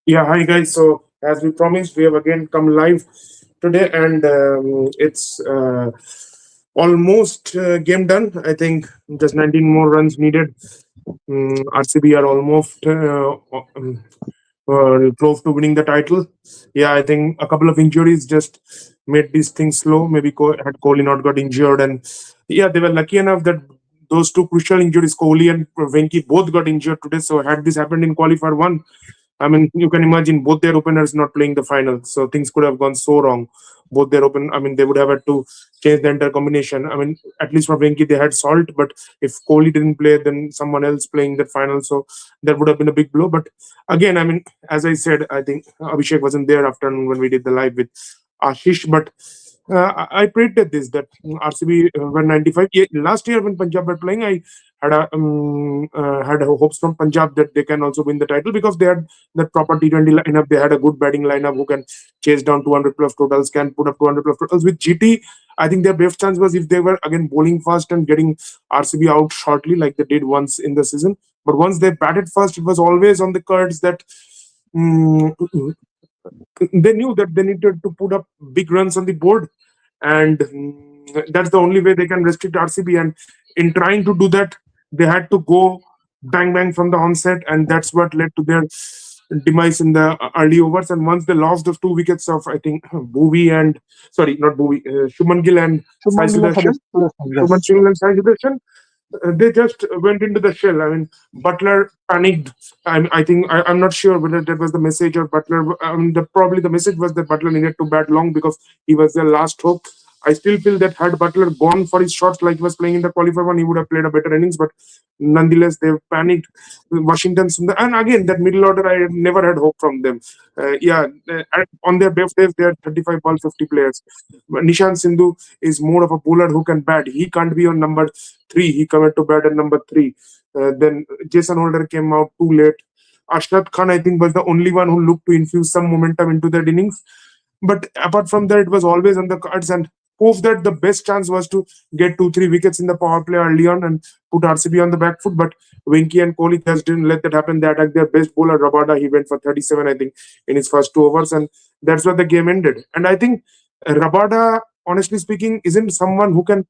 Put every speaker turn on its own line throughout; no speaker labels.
Yeah, hi guys. So, as we promised, we have again come live today, and it's almost game done. I think just 19 more runs needed. RCB are almost close to winning the title. Yeah, I think a couple of injuries just made these things slow. Maybe had Kohli not got injured, and yeah, they were lucky enough that those two crucial injuries, Kohli and Venki, both got injured today. So, had this happened in qualifier one, I mean, you can imagine both their openers not playing the final, so things could have gone so wrong. Both their open, I mean, they would have had to change the entire combination. I mean, at least for Venki, they had Salt, but if Kohli didn't play, then someone else playing that final, so that would have been a big blow. But again, I mean, as I said, I think Abhishek wasn't there after when we did the live with Ashish, but I predicted this that RCB were 95. Yeah, last year when Punjab were playing, I had hopes from Punjab that they can also win the title because they had that proper T20 lineup. They had a good batting lineup who can chase down 200 plus totals, can put up 200 plus totals. With GT, I think their best chance was if they were again bowling fast and getting RCB out shortly, like they did once in the season. But once they batted first, it was always on the cards that mm, they knew that they needed to put up big runs on the board, and that's the only way they can restrict RCB. And in trying to do that, they had to go bang bang from the onset, and that's what led to their demise in the early overs. And once they lost those two wickets of, I think, Bhuvi and sorry, not Bhuvi, Shubman Gill and Sai
Shubman Gill and
Sudarshan, Shubman
yes.
Gill and Sai Sudarshan, they just went into the shell. I mean, Butler panicked. I think I'm not sure whether that was the message or Butler. Probably the message was that Butler needed to bat long because he was their last hope. I still feel that had Butler gone for his shots like he was playing in the qualifier one, he would have played a better innings. But nonetheless, they panicked. Washington Sundar, and again that middle order, I never had hope from them. On their best days, they are 35 ball 50 players. But Nishant Sindhu is more of a bowler who can bat. He can't be on number three. He coming to bat at number three. Then Jason Holder came out too late. Ashraf Khan, I think, was the only one who looked to infuse some momentum into their innings. But apart from that, it was always on the cards. And proof that the best chance was to get 2 3 wickets in the power play early on and put RCB on the back foot. But Winky and Kohli just didn't let that happen. They attacked their best bowler, Rabada. He went for 37, I think, in his first 2 overs. And that's where the game ended. And I think Rabada, honestly speaking, isn't someone who could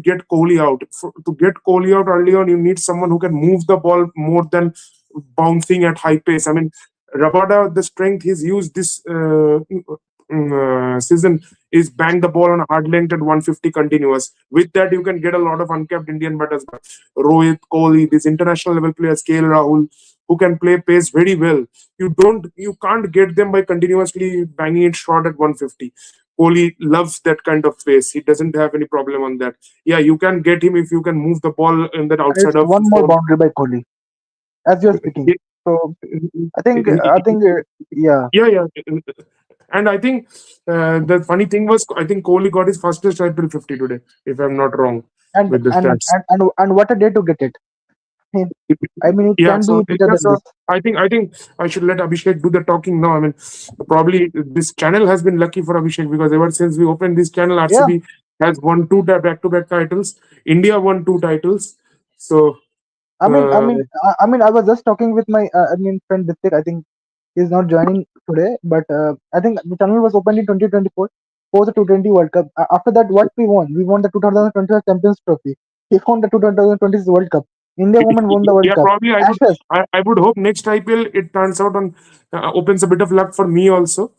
get Kohli out. To get Kohli out early on, you need someone who can move the ball more than bouncing at high pace. I mean, Rabada, the strength he's used this season is bang the ball on a hard length at 150 continuous. With that, you can get a lot of uncapped Indian batters. Rohit, Kohli, these international level players, KL Rahul, who can play pace very well. You can't get them by continuously banging it short at 150. Kohli loves that kind of pace. He doesn't have any problem on that. Yeah, you can get him if you can move the ball in that
And
outside
it's
of
one more
four.
boundary by Kohli as you're speaking. So yeah,
Yeah, yeah. And I think the funny thing was, I think Kohli got his fastest strike till 50 today, if I'm not wrong
and
with the
and
stats.
and and what a day to get it. I mean, it
Yeah,
can be better than
so
this.
I think I should let Abhishek do the talking now. I mean, probably this channel has been lucky for Abhishek because ever since we opened this channel,
Yeah,
RCB has won two back-to-back titles. India won two titles. So uh,
I was just talking with my friend Ditik. I think he's not joining today, but I think the channel was opened in 2024 for the 220 World Cup. After that, what we won? We won the 2025 Champions Trophy. We won the 2020 World Cup. India women won the World
yeah,
Cup.
probably
Ashes,
I would hope next IPL it turns out on opens a bit of luck for me also.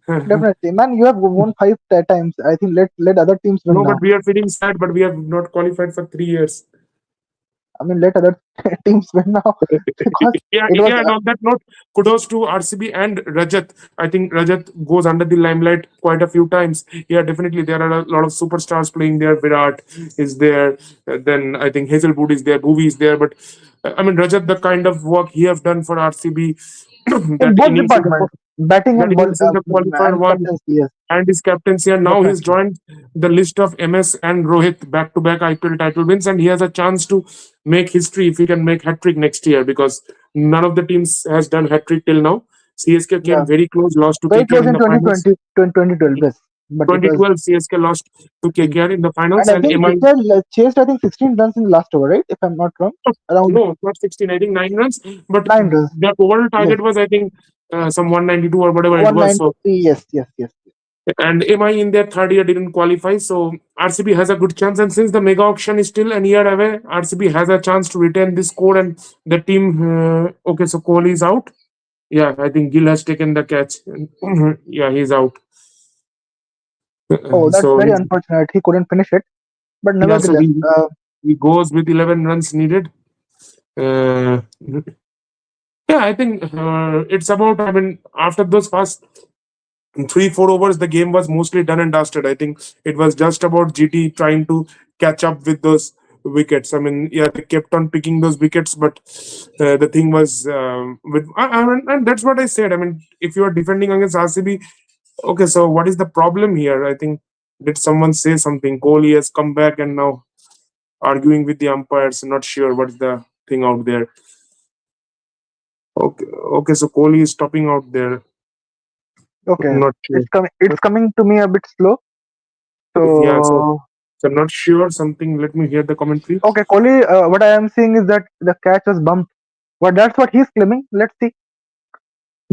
definitely, man. You have won five times. I think let other teams win
No, but
now.
we are feeling sad, but we have not qualified for 3 years.
I mean, let other teams win now because
Yeah,
it was
yeah. And on that note, kudos to RCB and Rajat. I think Rajat goes under the limelight quite a few times. Yeah, definitely. There are a lot of superstars playing there. Virat is there. Then I think Hazelwood is there. Bhuvi is there. But I mean, Rajat, the kind of work he have done for RCB,
in
that
both
innings in the
departments, batting
that innings in the qualifier
and
one
captaincy. Yes,
and his captaincy, and now he's
definitely.
joined the list of MS and Rohit back-to-back IPL title wins, and he has a chance to make history if he can make hat trick next year because none of the teams has done hat trick till now. CSK came
Yeah,
very close, lost to
very
KKR
close
in
in
the finals.
2020, 2012. Yes. but it was
2012 CSK lost to KKR in the finals,
and I
and
think
MI.
KKR chased I think 16 runs in the last over, right? If I'm not wrong, around
No, not 16. I think 9 runs, but
9 runs.
the overall
Yes,
target was, I think, some 192 or whatever it was. So
193. Yes, yes, yes.
and MI in their third year didn't qualify, so RCB has a good chance. And since the mega auction is still a year away, RCB has a chance to retain this score and the team. Okay, so Kohli is out. Yeah, I think Gill has taken the catch. Yeah, he's out.
Oh, that's
So
very unfortunate. He couldn't finish it, but
yeah, so
nevertheless,
he goes with 11 runs needed. Uh, yeah, I think it's about. I mean, after those first 3-4 overs, the game was mostly done and dusted. I think it was just about GT trying to catch up with those wickets. I mean, yeah, they kept on picking those wickets, but the thing was with. I mean, and that's what I said. I mean, if you are defending against RCB, okay, so what is the problem here? I think did someone say something? Kohli has come back and now arguing with the umpires. Not sure what's the thing out there. Okay, okay, so Kohli is stopping out there.
okay,
Not sure.
it's coming. It's coming to me a bit slow.
Yeah, so
So
I'm not sure something. Let me hear the commentary.
okay, Kohli. What I am seeing is that the catch was bumped. But that's what he's claiming. Let's see.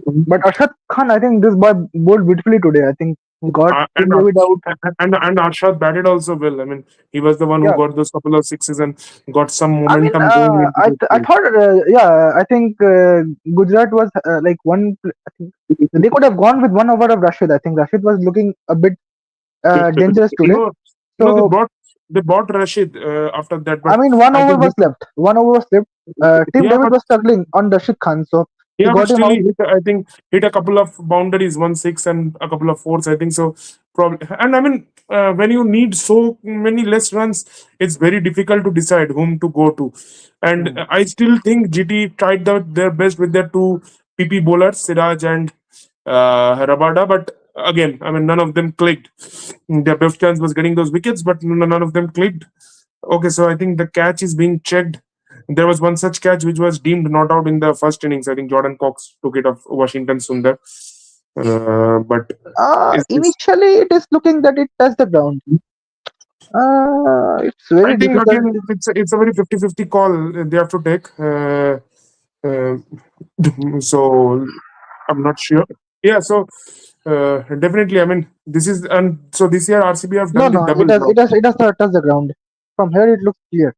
Mhm.
But Arshad Khan, I think this boy bowled beautifully today. I think he got
Uh,
Team
and
David out.
and Arshad batted also well. I mean, he was the one who
Yeah,
got those couple of sixes and got some
I mean,
momentum going into the
I
field.
thought, yeah, I think Gujarat was like one. I think they could have gone with 1 over of Rashid. I think Rashid was looking a bit dangerous today.
No, no,
So
they bought Rashid after that,
I
but
mean, 1
I
over
think
was left. 1 over was left. Team
yeah,
David
but
was struggling on Rashid Khan, so he
yeah, but
got him
still, he
out.
hit, I think, hit a couple of boundaries, 1 6 and a couple of fours. I think so. Probably, and I mean, when you need so many less runs, it's very difficult to decide whom to go to. And
Hmm.
I still think GT tried their best with their two PP bowlers, Siraj and Rabada, but again, I mean, none of them clicked. Their best chance was getting those wickets, but none of them clicked. Okay, so I think the catch is being checked. There was one such catch which was deemed not out in the first innings. I think Jordan Cox took it off Washington Sundar. But is this?
Initially, it is looking that it touched the ground. It's
I
very
think
difficult.
again it's a very 50-50 call they have to take. Uh, so I'm not sure. Yeah, so definitely. I mean, this is and so this year RCB have
No,
done the
no,
double now.
it has touched the ground. From here, it looks clear.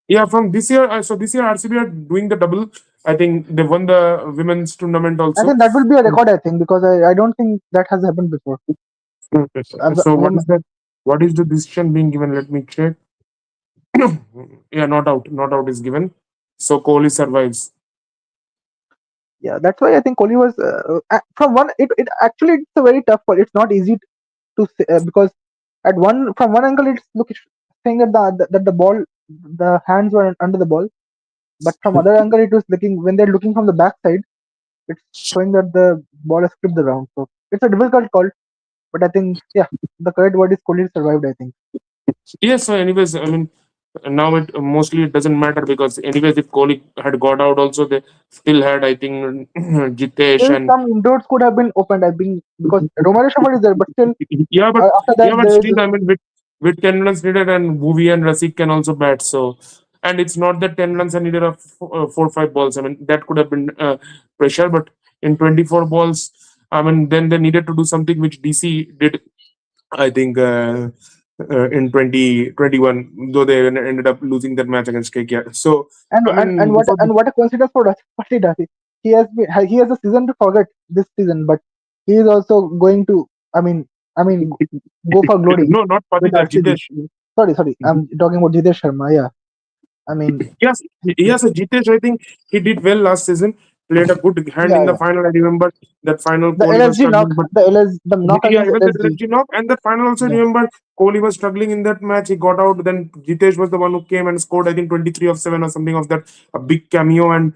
Yeah, from this year, so this year RCB are doing the double. I think they won the women's tournament
I
also.
think that will be a record. I think because I don't think that has happened before.
Okay. So what is that? What is the decision being given? Let me check. Yeah, not out. Not out is given. So Kohli survives.
Yeah, that's why I think Kohli was from one. It actually it's a very tough call. It's not easy to say, because at one from one angle it's saying that the ball, the hands were under the ball, but from other angle it was looking when they're looking from the back side, it's showing that the ball has flipped around. So it's a difficult call, but I think yeah, the correct word is Kohli survived. I think.
Yes. So, anyways, I mean, now it mostly it doesn't matter because anyways, if Kohli had got out, also they still had I think Jitesh
Still,
and
some indoors could have been opened. I think because Romario Sharma is there, but still
yeah,
after that there is
still, I mean, with 10 runs needed, and Bhuvi and Rasik can also bat. So, and it's not that 10 runs are needed of 4 5 balls. I mean, that could have been pressure, but in 24 balls, I mean, then they needed to do something which DC did. I think in 2021, though they ended up losing that match against KKR. So,
and
I
and
mean,
what
before
and what a coincidence for Patidasi. He has a season to forget this season, but he is also going to. I mean, go for glory
no, not
with
Patita,
RCB.
Jitesh.
Sorry, I'm talking about Jitesh Sharma. Yeah, I mean,
Yes, yes, Jitesh, I think he did well last season. Played a good hand in
yeah,
the
yeah.
final. I remember that final
The
Kohli was
LSG knock,
struggling, but
the knock
yeah,
against
even that
LSG.
LFG knock and that final also
Yeah,
remember Kohli was struggling in that match. He got out. Then Jitesh was the one who came and scored. I think 23 of 7 or something of that, a big cameo, and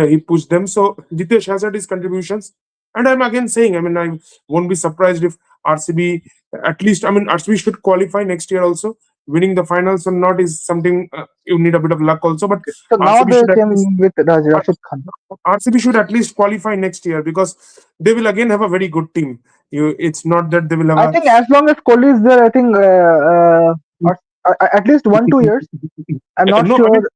he pushed them. So Jitesh has had his contributions. And I'm again saying, I mean, I won't be surprised if RCB at least. I mean, RCB should qualify next year also. winning the finals or not is something you need a bit of luck also. But
So now
RCB
they
should at least
came with
uh,
Rashid Khan.
RCB should at least qualify next year because they will again have a very good team. It's not that they will have
I
a
think as long as Kohli is there, I think or, at least 1 2 years. I'm not
no.
sure.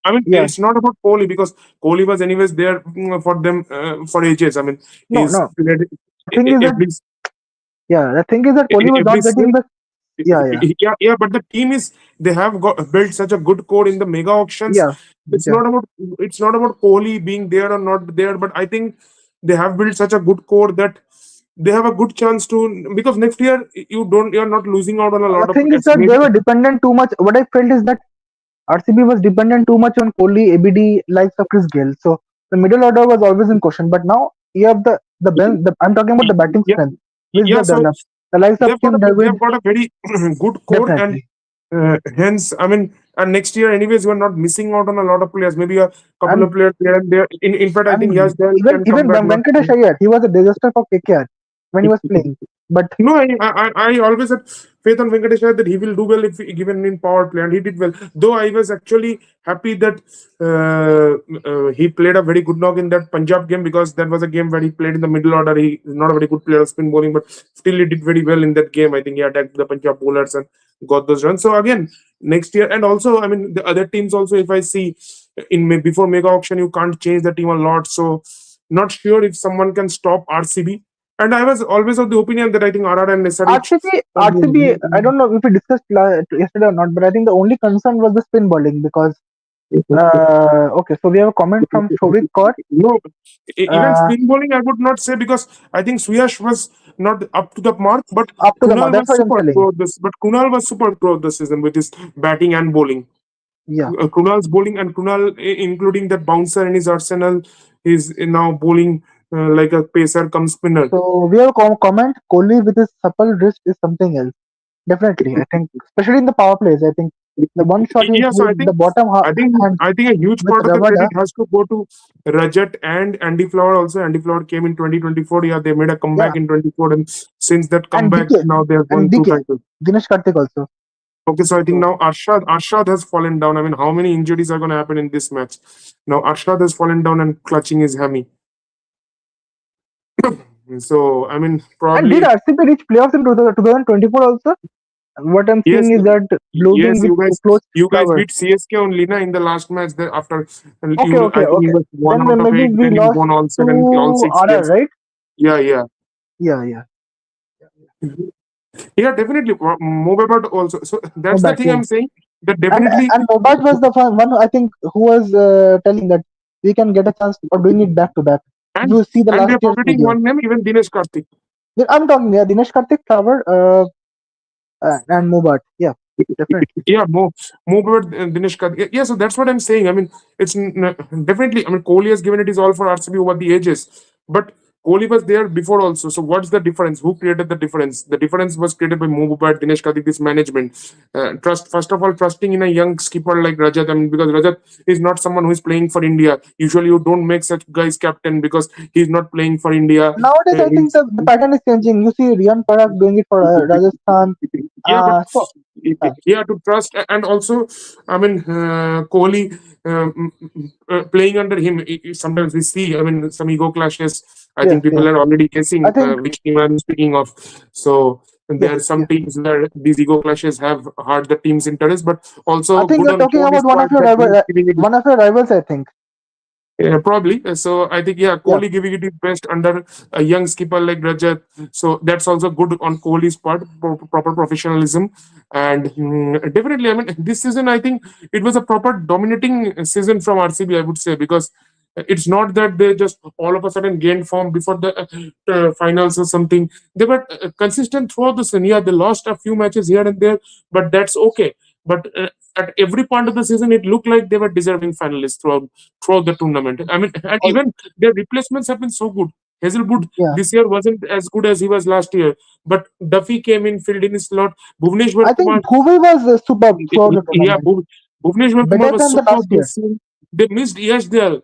I mean,
Yeah,
it's not about Kohli because Kohli was anyways there for them for ages. I mean,
no,
he's
no.
played
The thing is that
every
the thing is that Kohli was
every
not getting
season.
the yeah,
Yeah, but the team is they have got built such a good core in the mega auctions.
yeah,
It's
yeah.
not about it's not about Kohli being there or not there, but I think they have built such a good core that they have a good chance to because next year you're not losing out on a
The
lot of
thing is
players.
that they
Maybe
were dependent too much. What I felt is that RCB was dependent too much on Kohli, ABD, likes of Chris Gayle. So the middle order was always in question. But now you have the bench. I'm talking about the batting
yeah,
strength, which they
yeah.
have
So
developed. The likes of Kim
they
David,
have got a very good core and
definitely,
hence I mean and next year anyways you are not missing out on a lot of players. Maybe a couple
and
of players here and there. In fact, I think
and
yes, there
even
can come
even
back. Not
Venkatesh Iyer, he was a disaster for KKR when he was playing. But
no, I always had faith on Venkatesh Iyer that he will do well if given in power play, and he did well. Though I was actually happy that he played a very good knock in that Punjab game because that was a game where he played in the middle order. He is not a very good player of spin bowling, but still he did very well in that game. I think he attacked the Punjab bowlers and got those runs. So again, next year, and also I mean the other teams also. If I see before mega auction, you can't change the team a lot. So not sure if someone can stop RCB. And I was always of the opinion that I think RR and SRH.
RCB, I don't know if we discussed yesterday or not, but I think the only concern was the spin bowling because okay, so we have a comment from Shovik Kaur.
No, even
Uh,
spin bowling, I would not say because I think Suyash was not up to the mark, but
Up to the mark.
Kunal
That's
was
what I'm
super
telling.
throughout this. But Kunal was super throughout the season with his batting and bowling.
Yeah.
Kunal's bowling and Kunal, including that bouncer in his arsenal, is now bowling like a pacer come spinner.
So we have a comment. Kohli with his supple wrist is something else. Definitely, I think, especially in the power plays. I think the one shot he
Yeah, so
hit the bottom hand
I think a huge
with
part of the
Ravada.
credit has to go to Rajat and Andy Flower also. Andy Flower came in 2024. Yeah, they made a
Yeah,
comeback in 24, and since that
and
comeback,
DK
now they have
and
won two
DK
titles.
Dinesh Karthik also.
Okay, so I think
So
now Arshad has fallen down. I mean, how many injuries are going to happen in this match? Now Arshad has fallen down and clutching his hammy. So I mean,
and did
probably
RCB reach playoffs in 2024 also? What I'm
yes,
seeing is that losing
yes.
with close
You guys
Flower.
beat CSK only na in the last match. After
Okay,
I
okay,
think you
okay.
guys won
Then
out of
maybe
eight.
we
Then you
lost
won all
to
six
RR,
games.
right?
Yeah, yeah.
Yeah, yeah.
Yeah, definitely. Mobile also. So
No
that's the
bad,
thing
yeah.
I'm saying. That
And
definitely.
and Mobat was the one I think who was telling that we can get a chance of doing it back to back. If
And
you see the
we
last
are
year's
forgetting
video,
one name, even Dinesh Karthik.
I'm talking Dinesh Karthik, Flower, and Mobat. Yeah, definitely.
Yeah, more about Dinesh Karthik. Yeah, so that's what I'm saying. I mean, definitely. I mean, Kohli has given it his all for RCB over the ages, but Kohli was there before also. So what's the difference? Who created the difference? The difference was created by Mumbai, Dinesh Karthik, this management. Trust first of all, trusting in a young skipper like Rajat. I mean, because Rajat is not someone who is playing for India. Usually, you don't make such guys captain because he's not playing for India.
Nowadays, I think
He's
the pattern is changing. You see Riyan Parak doing it for Rajasthan.
yeah, but
So
yeah, to trust and also, I mean, Kohli playing under him. Sometimes we see, I mean, some ego clashes. I
yes,
think people
yes.
are already
I
guessing
think
which team I'm speaking of. So there
yes,
are some
yes.
teams where these ego clashes have hurt the team's interest, but
I
also
think
good
you're
on
talking about
Kohli's part that he's giving it.
one of your rivals. I think.
Probably. So I think yeah,
Yeah.
Kohli giving it his best under a young skipper like Rajat. So that's also good on Kohli's part, proper professionalism, and definitely. I mean, this season I think it was a proper dominating season from RCB. I would say because it's not that they just all of a sudden gained form before the finals or something. They were consistent throughout the season. Yeah, they lost a few matches here and there, but that's okay. But at every point of the season, it looked like they were deserving finalists throughout the tournament. I mean, and
Al-
even their replacements have been so good. Hazelwood
Yeah.
this year wasn't as good as he was last year, but Duffy came in, filled in his slot. Bhuvneshwar
I think
Kumar,
Bhuvi was superb throughout the
yeah,
tournament.
Bhuvneshwar Kumar
Better
was
than the last
superb
year.
this season. They missed Yash there.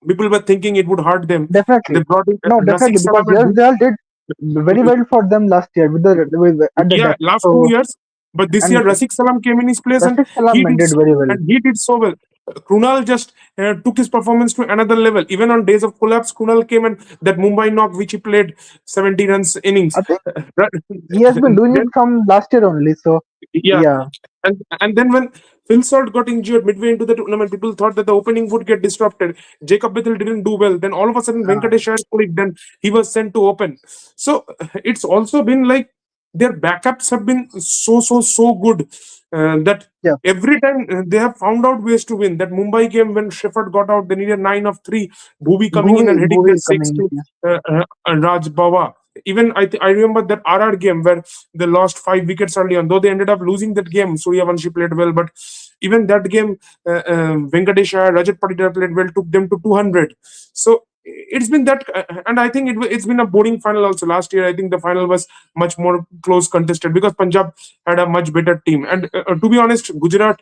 People were thinking it would hurt them. They
Definitely.
brought in
No,
Rasik
definitely because
Salam
yes,
and
they all did very well for them last year with at the
yeah,
depth.
last two
So
years. But this year,
And
Rasik Salam came in his place and
Rashid Salam
he did
did very well.
and he did so well. Krunal just took his performance to another level. Even on days of collapse, Krunal came and that Mumbai knock, which he played 70 runs innings.
I think he has been doing it
Then
from last year only. So
yeah,
yeah,
and then when Phil Salt got injured midway into the tournament, people thought that the opening would get disrupted. Jacob Bethel didn't do well. Then all of a sudden,
uh,
Venkatesh Iyer clicked. Then he was sent to open. So it's also been like their backups have been so good that
yeah,
every time they have found out ways to win. That Mumbai game when Shefford got out, they needed 9 of 3. Bhuvi coming in and hitting
Bhuvi
that six
coming.
to
Yeah.
Raj Bawa. Even I remember that RR game where they lost 5 wickets early on. Though they ended up losing that game, Suryavanshi played well, but even that game, Venkatesh Iyer, Rajat Patidar played well, took them to 200. So it's been that, and I think it's been a boring final also. Last year, I think the final was much more close contested because Punjab had a much better team. And to be honest, Gujarat,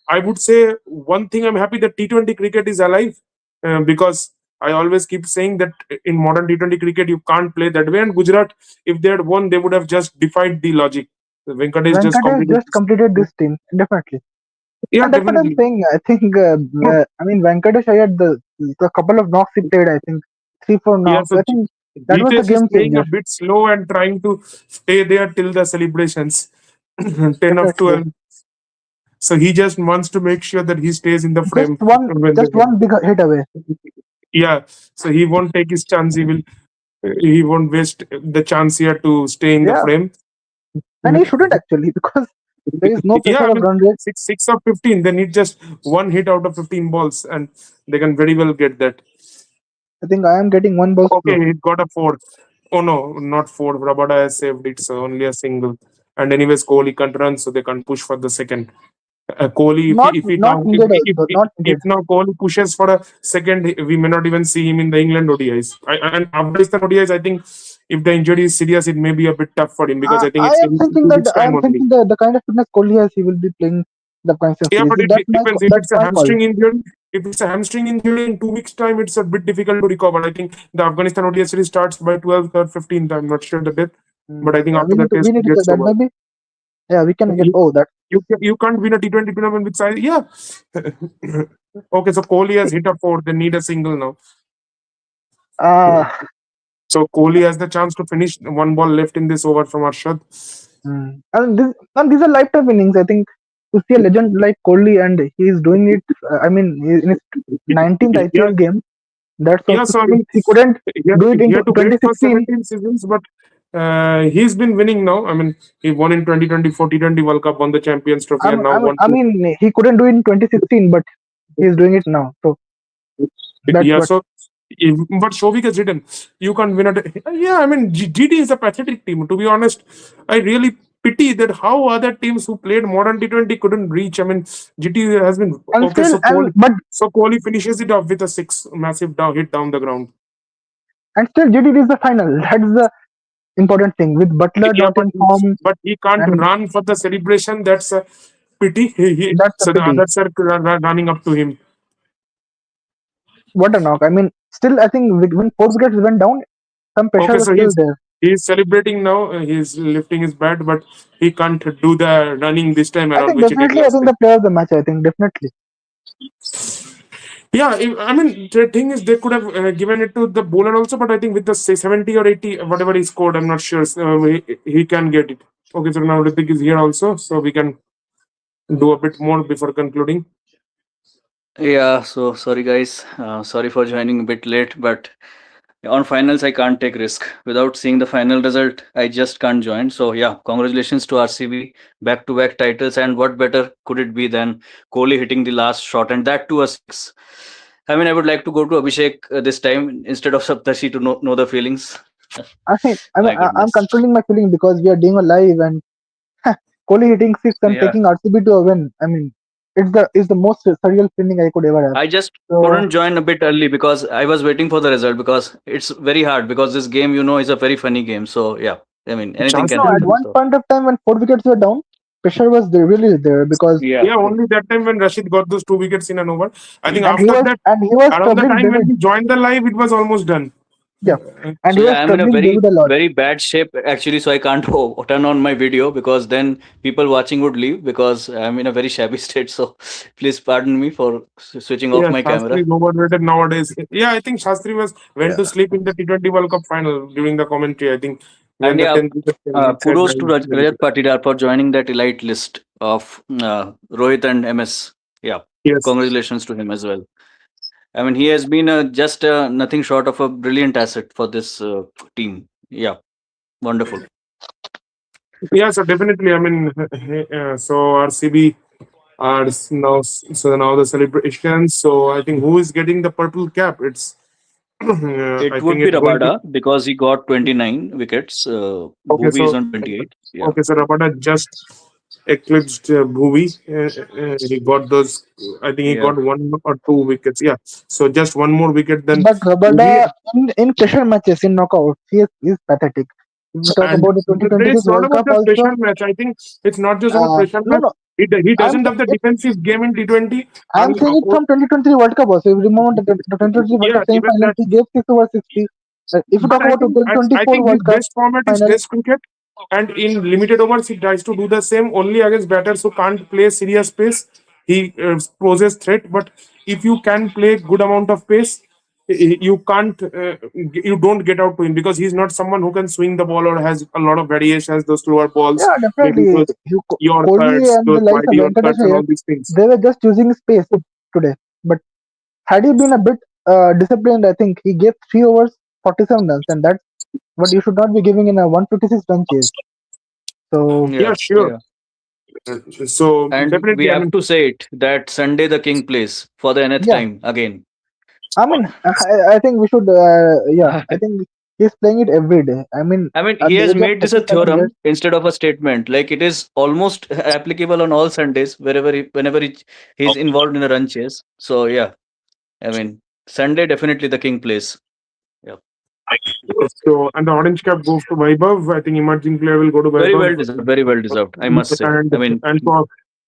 I would say one thing I'm happy that T20 cricket is alive because I always keep saying that in modern T20 cricket, you can't play that way. And Gujarat, if they had won, they would have just defied the logic. Venkatesh just
Venkatesh
completed.
just completed this team definitely,
Yeah,
and that's what I'm
definitely.
saying. I think I mean Venkatesh Iyer the couple of knocks he played. I think 3 4
Yeah,
knocks.
so
I think that was the
Jitesh is
game
playing a
changer.
bit slow and trying to stay there till the celebrations. 10 of
Definitely,
12. So he just wants to make sure that he stays in the frame when they
just
win.
one big hit away.
Yeah, so he won't take his chance. He won't waste the chance here to stay in the
Yeah,
frame.
and he shouldn't actually because there is no
Yeah,
pressure
I
of
mean
run rate.
six of 15. They need just one hit out of 15 balls, and they can very well get that.
I think I am getting one ball
Okay,
slow.
he got a four. Oh no, not four. Rabada has saved it, so only a single. And anyways, Kohli can't run, so they can't push for the second. Kohli, if he
Not
now
needed also. Not
if
needed.
now Kohli pushes for a second, we may not even see him in the England ODIs. And Afghanistan ODIs, I think if the injury is serious, it may be a bit tough for him because I think it's in 2 weeks
I
time
am
only.
thinking that the kind of fitness Kohli has, he will be playing the Afghanistan
Yeah,
series.
but it depends. If
That's
it's a
my call.
hamstring injury, if it's a hamstring injury in 2 weeks time, it's a bit difficult to recover. I think the Afghanistan ODI series starts by 12th or 15th. I'm not sure the date, but I think after the
We
test
need
it
to check
gets
that.
over.
Maybe yeah, we can get.
You,
Oh, that
you can't win a T20 tournament with size. Yeah. Okay, so Kohli has hit a four. They need a single now.
uh
So Kohli has the chance to finish one ball left in this over from Arshad.
and these are lifetime innings. I think to see a legend like Kohli and he is doing it. I mean, in his 19th
Yeah,
IPL game, that's
yeah.
also
So I
if
mean,
he couldn't do it
he
in
had to wait for
2016.
17 seasons, but he's been winning now. I mean, he won in 2024 T20 World Cup, won the Champions Trophy, and now won.
I mean, he couldn't do it in 2016, but he's doing it now. So that's
Yeah,
what.
so but Shovik has written, you can't win it. Yeah, I mean, GT is a pathetic team. To be honest, I really pity that how other teams who played modern T20 couldn't reach. I mean, GT has been
And
okay.
still, and
So Kohli finishes it off with a six massive hit down the ground.
GT is the final. That's the important thing. With Butler
Yeah,
not in form,
but he can't
and
run for the celebration. That's a pity.
that's a
So the
pity.
others are running up to him.
What a knock! I mean, still, I think when 4 wickets went down, some pressure
Okay,
was
so
still there.
he's celebrating now. He's lifting his bat, but he can't do the running this time
I
around,
think
which he did
definitely, I
last
think
time.
the player of the match. I think definitely.
Yeah, I mean the thing is they could have given it to the bowler also, but I think with the say 70 or 80 whatever he scored, I'm not sure. He can get it. Okay, so now Ritik is here also, so we can do a bit more before concluding.
Yeah, so sorry guys. Sorry for joining a bit late, but on finals I can't take risk. Without seeing the final result, I just can't join. So yeah, congratulations to RCB, back-to-back titles, and what better could it be than Kohli hitting the last shot and that to a six. I mean, I would like to go to Abhishek this time instead of Saptarshi to know the feelings. My
I'm
goodness.
controlling my feeling because we are doing a live and Kohli hitting six and
Yeah,
taking RCB to a win. I mean, it's the most surreal feeling I could ever have.
I just
So
couldn't join a bit early because I was waiting for the result because it's very hard because this game, is a very funny game. So yeah, I mean, anything
Chance
can
no, at
happen.
one
So
point of time when 4 wickets were down, pressure was there, really there because
yeah,
Yeah, only that time when Rashid got those 2 wickets in an over. I think
mm,
after that,
he was
around the
struggling
time when
David.
we joined the live, it was almost done.
Yeah, and
So
he
yeah,
was
I'm in a
struggling David a lot.
very bad shape actually. So I can't turn on my video because then people watching would leave because I'm in a very shabby state. So please pardon me for switching off
Yeah,
my
Shastri
camera.
is overrated nowadays. Yeah, I think Shastri went to
Yeah.
sleep in the T20 World Cup final during the commentary. I think when
And
the
yeah,
10th wicket came, he said
kudos
that
to
he's very
Rajat
good.
Patidar for joining that elite list of Rohit and MS. Yeah,
Yes.
congratulations to him as well. I mean, he has been just nothing short of a brilliant asset for this team. Yeah, wonderful.
Yeah, so definitely. I mean, so RCB are now so now the celebrations. So I think who is getting the purple cap? It's I
It
think
would be
it's going to
Rabada because he got 29 wickets.
okay.
Bhuvi is
So
on 28. Yeah.
okay, so Rabada just eclipsed Bhuvi. He got those. I think he
Yeah.
got 1 or 2 wickets. Yeah. So just one more wicket than
But
Bhuvi.
Rabada in pressure matches in knockout, he is pathetic. If we talk
And
about the
it's
2026
not
World
about
Cup
the
also,
pressure match. I think it's not just about pressure
no,
match.
no,
He
I'm
doesn't have the
it,
defensive game in T20.
I'm saying it from 2023 World Cup also. If you remember the 2023 World
Yeah,
Cup
even
semi-finals,
that.
he gave 6 over 60. If you
But
talk about the
I
2024
think his
World Cup
best format is
final,
Test cricket, and in limited overs he tries to do the same only against batters who can't play serious pace. He poses threat, but if you can play good amount of pace, you can't you don't get out to him because he's not someone who can swing the ball or has a lot of variations. Those slower balls,
yeah,
maybe
definitely.
those
Kohli
Yorkers,
and
those
the likes
wide
of Venkatesh
Yorkers, and
Iyer,
all these things.
they were just using space today. But had he been a bit disciplined, I think he gave 3 overs, 47 runs, and that's what you should not be giving in a 156 run chase. So
Yeah,
Yeah.
sure.
Yeah.
So
And we
definitely, I
have
mean,
to say it that Sunday the king plays for the nth
yeah,
time again.
I mean, I think we should. Yeah, I think he's playing it every day. I mean,
I mean,
at
he
the
has
age of
made this a
37 years,
theorem instead of a statement. Like it is almost applicable on all Sundays, whenever he's involved in a run chase. So yeah, I mean, Sunday definitely the king plays. Yeah,
so and the orange cap goes to Vaibhav. I think emerging player will go to
very
Vaibhav.
well deserved. Very well deserved. I must say.
and
I mean,
and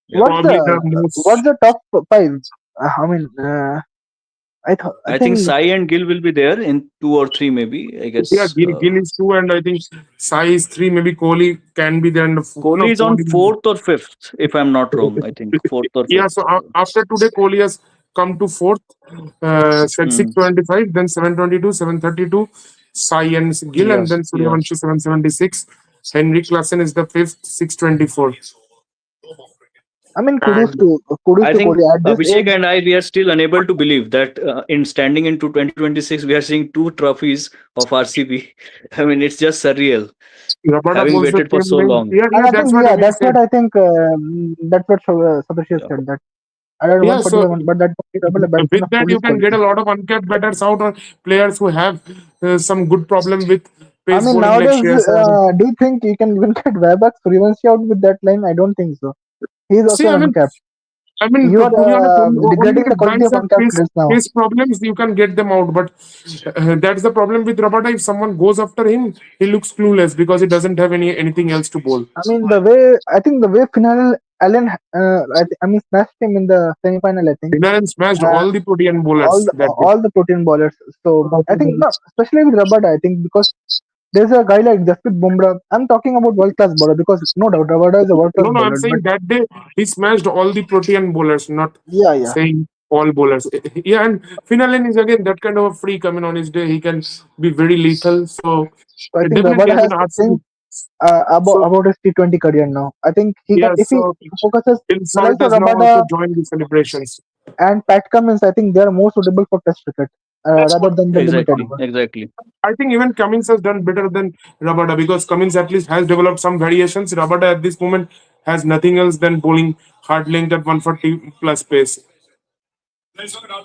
yeah.
what's
probably the
what's
most.
the top five? I mean, I
I think
think
Sai and Gill will be there in two or three, maybe. I
Yeah,
guess.
Gill is two, and I think Sai is three. Maybe Kohli can be there. And
Kohli
no,
is on
Kohli.
fourth or fifth, if I'm not wrong. I think fourth or
Yeah,
fifth.
so after today, Kohli has come to fourth, set
Hmm.
625, then 722, 732, Sai and Gill,
Yeah.
and then
Yeah.
Suryavanshi 776. Henry Klassen is the fifth, 624.
I mean,
And
kudos
I
to
think
Kohli at this
Abhishek
age.
and I, we are still unable to believe that in standing into 2026, we are seeing two trophies of RCB. I mean, it's just surreal,
Rabada
having
pulls the
waited for
same
so
line.
long.
Yeah,
And
yeah,
I
that's
think,
what
yeah,
Emil
that's what
said.
I think. That's what Sabashi
Yeah.
said. That I don't know one
Yeah, so
particular one, but that double batsman
with
of
that,
police
you can get
quality.
a lot of uncapped batters out or players who have some good problem with
I
pace
mean,
bowling like
nowadays,
Shreyas Iyer.
do you think you can even get Vaibhav Suryavanshi out with that line? I don't think so. He's
See,
also an uncapped. You
to
are
be honest, only
degrading
the
the quality
guys
of
have
uncapped players now.
pace problems. You can get them out, but that's the problem with Rabada. If someone goes after him, he looks clueless because he doesn't have anything else to bowl.
I mean, I think the way final Allen, I mean, smashed him in the semi-final. I think
Finland smashed
uh,
all the Protean bowlers that day.
all the protein bowlers. So I think no, especially with Rabada, I think because there's a guy like Jasprit Bumrah. I'm talking about world class bowler because no doubt Rabada is a world class
No, I'm
bowler. But
saying that day he smashed all the Protean bowlers, not
yeah, yeah,
saying all bowlers. Yeah, and Finalen is again that kind of a freak. I mean, on his day, he can be very lethal. So
so I think
definitely,
Rabada
I mean,
has to
RCB.
think
So
about his T20 career now. I think he can
yeah,
if he
so
focuses
Phil
the
Salt
likes of
has now also
Rabada
joined the celebrations.
and Pat Cummins. I think they are more suitable for Test cricket rather than the limited
Exactly.
over.
Exactly.
I think even Cummins has done better than Rabada because Cummins at least has developed some variations. Rabada at this moment has nothing else than bowling hard length at 140 plus pace.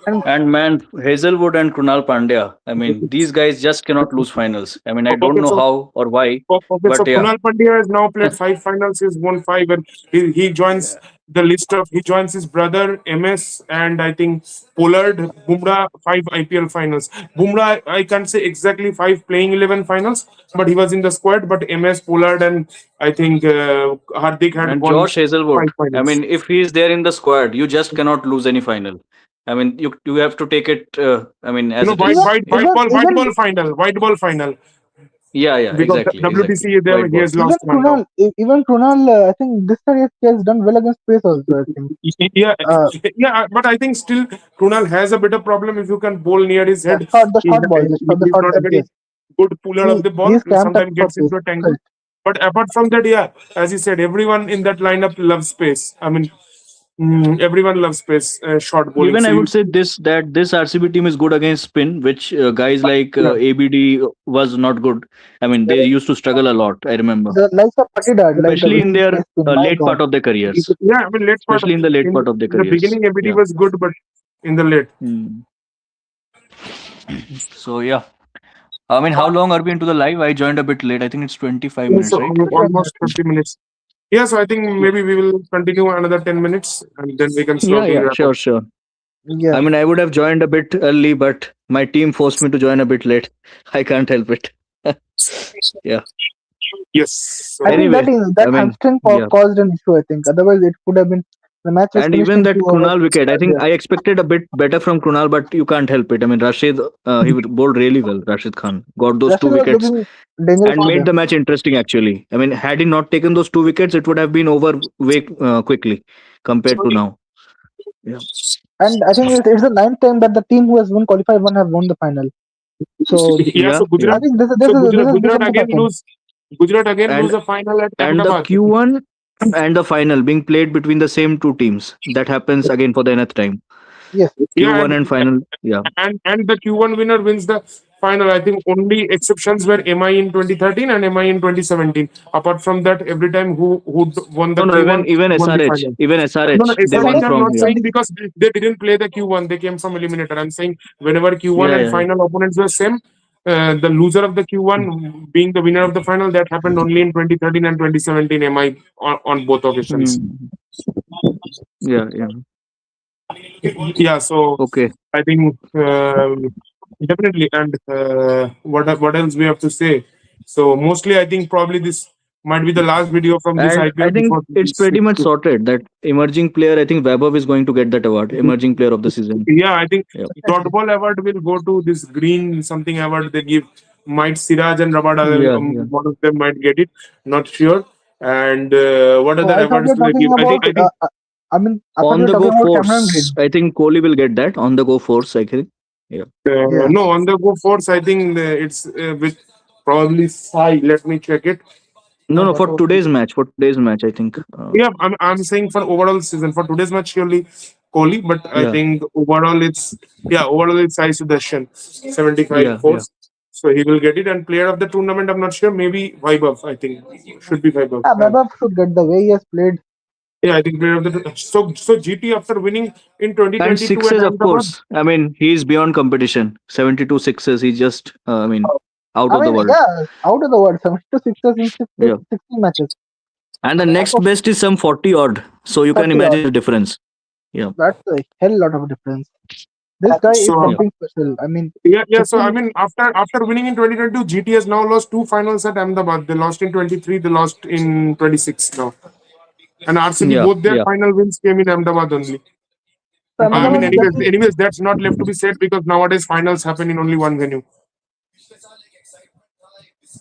And
And man, Hazelwood and Krunal Pandya, I mean, these guys just cannot lose finals. I mean, I don't
Okay,
know
so
how or why,
so
but yeah.
Kunal Pandya has now played 5 finals. He's won five, and he joins
Yeah.
the list of he joins his brother MS and I think Pollard Bumrah 5 IPL finals. Bumrah I can't say exactly 5 playing 11 finals, but he was in the squad. But MS Pollard and I think Hardik had
And
won
Josh
five
Hazelwood, I
finals.
mean, if he is there in the squad, you just cannot lose any final. I mean, you have to take it. I mean, as
No,
it is. Yeah,
white ball final, white ball final.
yeah, yeah.
Because
Exactly, exactly.
WTC there
White
he
ball.
has lost one now.
Even Krunal, I think this year he has done well against pace also. I think.
Yeah,
Uh,
yeah, but I think still Krunal has a bit of problem if you can bowl near his
yeah,
head.
the short ball, the
He's
short
not a
side.
very
Yes,
good puller of the ball.
he's
He
cramped up
sometimes
for
gets
pace.
into a tangle.
Correct.
But apart from that, yeah, as you said, everyone in that lineup loves space. I mean, everyone loves space, short bowling.
Even
So
I
you,
would say this RCB team is good against spin, which guys like
yeah,
ABD was not good. I mean, they used to struggle a lot. I remember,
The likes of Patidar, like the
especially
way
in
he
their
plays spin. My
late
God.
part of their careers.
yeah. I mean, late part
Especially in the late
in
part of their
the
careers.
beginning, ABD
Yeah.
was good, but in the late.
Hmm. So yeah, I mean, how long are we into the live? I joined a bit late. I think it's 25
So
minutes, right?
almost 30 minutes. Yeah, so I think maybe we will continue another 10 minutes and then we can
Yeah,
slowly
yeah,
wrap up.
sure, sure. I
Yeah,
mean, I would have joined a bit early, but my team forced me to join a bit late. I can't help it. Yeah.
Yes.
I
So
think
Anyway,
that
I mean,
hamstring
yeah.
caused an issue. I think otherwise it could have been the match was
And
finished
even
in
that
2 hours
Krunal wicket, I think
earlier.
I expected a bit better from Krunal, but you can't help it. I mean, Rashid, he bowled really well. Rashid Khan got those two
Rashid was
wickets
looking dangerous
and made
today.
the match interesting. Actually, I mean, had he not taken those two wickets, it would have been over way quickly compared to now. Yeah.
And I think it's the ninth time that the team who has won qualified one have won the final. So
yeah,
Yeah,
so
yeah.
I
Gujarat,
think
so
this
Gujarat,
is
Gujarat
become to
again
happen.
lose. Gujarat again
And
lose a final at
and the
Ahmedabad.
Q1 and the final being played between the same two teams. That happens again for the nth time.
Yes,
Yeah,
Q1 and final. Yeah.
and the Q1 winner wins the final. I think only exceptions were MI in 2013 and MI in 2017. Apart from that, every time who won the
No, no.
Q1
Even
won the
SRH,
final.
even
No, no,
SRH, they
but I
won
SRH
think
I'm
from.
not
Yeah.
saying because they didn't play the Q1. They came from eliminator. I'm saying whenever Q1
Yeah,
and
yeah, yeah.
final opponents were same, the loser of the Q1 being the winner of the final, that happened only in 2013 and 2017 MI on both occasions.
Hmm. Yeah, yeah.
Yeah, so
Okay.
I think definitely. And what else we have to say? So mostly, I think probably this might be the last video from this
And I
IPL
think
before.
it's pretty much sorted that emerging player. I think Vaibhav is going to get that award, emerging player of the season.
Yeah, I think
Yeah.
dot ball award will go to this green something award they give. Might Siraj and Rabada,
Yeah, yeah.
one of them might get it. Not sure. And what
oh,
other
I thought
awards
you're
do they
talking
give?
about. I thought
On
you were
the
talking
go
about Cameron
force.
Green.
I think Kohli will get that on the go force. I think. Yeah.
Yeah,
No, on the go force, I think it's with probably Sai. Let me check it.
No, no. For today's match, I think.
Yeah, I'm saying for overall season. For today's match, surely Kohli, but I
Yeah,
think overall it's Sai Sudarshan, 75
yeah, yeah.
force. So he will get it. And player of the tournament, I'm not sure. Maybe Vaibhav, I think. Should be Vaibhav.
yeah. Vaibhav should get the way he has played.
Yeah, I think player of the so GT after winning in
And
2022 at
sixes, of
Ahmedabad.
course. I mean, he's beyond competition. 72 sixes. He just. I mean, out
I
of the
mean,
world.
yeah, out of the world, 72 sixes in
Yeah.
60 matches.
And the
Out
next
of
best is some 40 odd. So you can
30
imagine
odd.
the difference. Yeah.
That's a hell lot of difference. This guy is
So
Yeah.
something special. I mean,
yeah. So I
15.
mean, after winning in 2022, GT has now lost two finals at Ahmedabad. They lost in 23. They lost in 26 now. And RCB,
Yeah.
both their
Yeah.
final wins came in Ahmedabad only.
So
I mean,
Ahmedabad is actually,
anyways, that's not left to be said because nowadays finals happen in only one venue.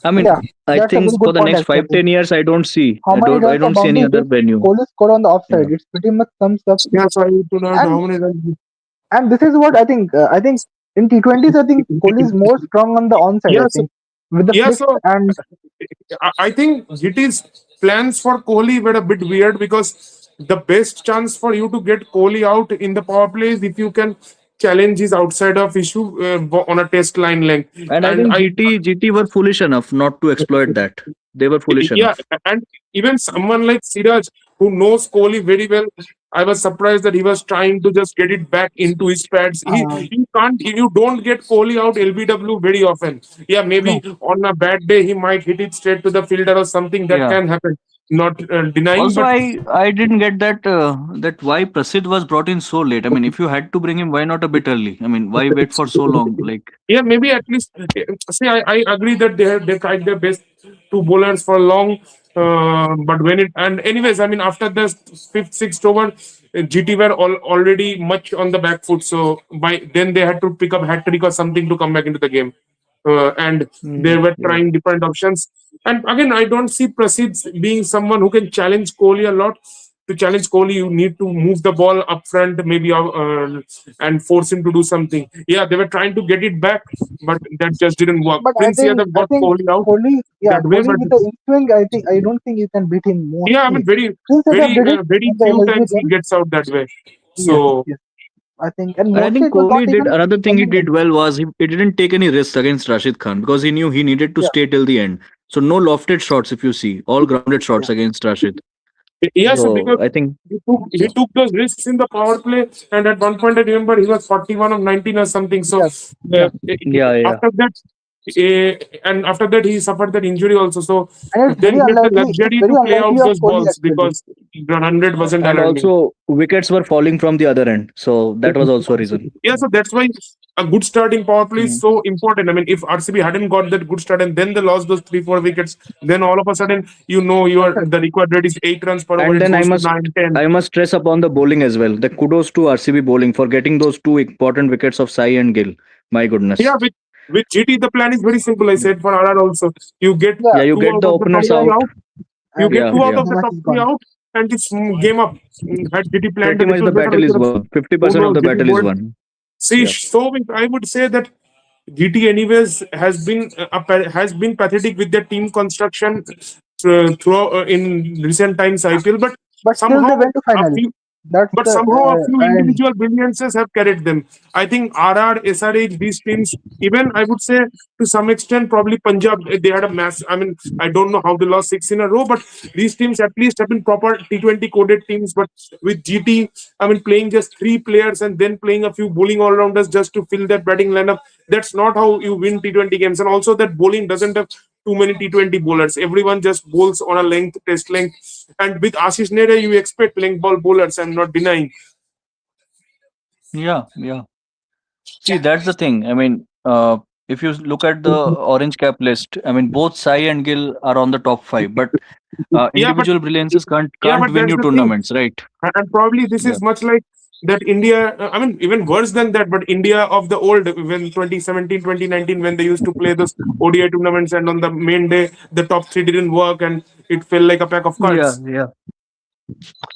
I mean,
yeah,
I
that's a very
think for
good
the
point
next five,
actually.
10 years, I don't see.
How many
I
runs or
don't see any
boundaries
other
did
venue.
Kohli score on the
Yeah.
offside? It's pretty much sums up.
Yeah, so I do not
And
how many runs.
this is what I think. I think in T20s, I think Kohli is more strong on the onside.
Yeah,
I
so
think with the
yeah,
flicks
so
and
I think GT's plans for Kohli were a bit weird because the best chance for you to get Kohli out in the power play is if you can challenge his outside of issue on a test line length.
And I
And
think GT were foolish enough not to exploit that. They were foolish
yeah,
enough.
and even someone like Siraj, who knows Kohli very well, I was surprised that he was trying to just get it back into his pads.
uh,
You don't get Kohli out LBW very often. Yeah, maybe
no,
on a bad day he might hit it straight to the fielder or something that
Yeah.
can happen. Not denying,
Also,
but
I didn't get that why Prasid was brought in so late. I mean, if you had to bring him, why not a bit early? I mean, why wait for so long? Like,
yeah, maybe at least see. I agree that they tried their best two bowlers for long. But when it and anyways, I mean, after the fifth, sixth over, GT were already much on the back foot. So by then they had to pick up hat trick or something to come back into the game, and they
Mm,
were
yeah.
trying different options. And again, I don't see Prasidh being someone who can challenge Kohli a lot. To challenge Kohli, you need to move the ball up front, maybe, and force him to do something. Yeah, they were trying to get it back, but that just didn't work.
But
Prince Yadav
I
got
think
Kohli out
Kohli, yeah,
that way,
Kohli
but
with the in-swing, I don't think you can beat him
yeah, I mean,
mostly. Since they have
very,
did it
very
in the
few
LSG
times he
game,
gets out that way.
yes,
So
yes, I think, and
And I
mostly
think
it was not
Kohli did
even
another thing he
coming
did
in.
well was he didn't take any risks against Rashid Khan because he knew he needed to
Yeah,
stay till the end. So no lofted shots if you see, all grounded
yeah,
shots against Rashid.
yes,
So
because
I think
he
yeah.
took those risks in the power play, and at one point I remember he was 41 of 19 or something. So
yeah, yeah.
Yeah, yeah.
after that, and after that he suffered that injury also. So
And it's
then
very
he had the
unlikely. It's
luxury
very
to play out
unlikely of
those
Kohli
balls
actually.
because the 100 wasn't
And
landing.
also wickets were falling from the other end. So that was also a reason.
Yeah, so that's why a good starting power play is
Mm.
so important. I mean, if RCB hadn't got that good start and then they lost those 3, 4 wickets, then all of a sudden, the required rate is 8 runs per over,
And
it
then
goes to 9, 10.
I must stress upon the bowling as well. The kudos to RCB bowling for getting those two important wickets of Sai and Gill. My
Yeah,
goodness.
with GT, the plan is very simple. I
Yeah,
said for RR also, you get
yeah,
Yeah,
you
two
get
out
the
of the top
openers
yeah,
three
out.
out. You
and
get
Yeah,
two out
yeah.
of
the
the
match
top
is
three
gone.
out, and it's game up. Had GT planned a
Pretty much
little
the
better,
battle
we
is
could have.
won.
Who
50% of
knows?
the
GT
battle is
bowled.
won.
See,
Yeah.
so I would say that GT anyways has been pathetic with their team construction throughout in recent times IPL,
But still, they
somehow
went to
a
final.
few
That's
but
the
somehow a few
irony.
individual brilliances have carried them. I think RR, SRH, these teams, even I would say to some extent, probably Punjab, they had a mass. I mean, I don't know how they lost 6 in a row, but these teams at least have been proper T20 coded teams. But with GT, I mean, playing just 3 players and then playing a few bowling all rounders just to fill that batting lineup, that's not how you win T20 games. And also, that bowling doesn't have too many T20 bowlers. Everyone just bowls on a length, test length. And with Ashish Nehra, you expect length ball bowlers. I'm not denying.
Yeah, yeah. See, that's the thing. I mean, if you look at the orange cap list, I mean, both Sai and Gill are on the top five, but
Yeah, but
individual brilliances
yeah,
can't
but
win
that's
you
the thing.
tournaments, right?
And probably this
Yeah.
is much like that India, I mean, even worse than that, but India of the old, when 2017, 2019, when they used to play those ODI tournaments, and on the main day, the top three didn't work and it felt like a pack of
Yeah,
cards.
yeah.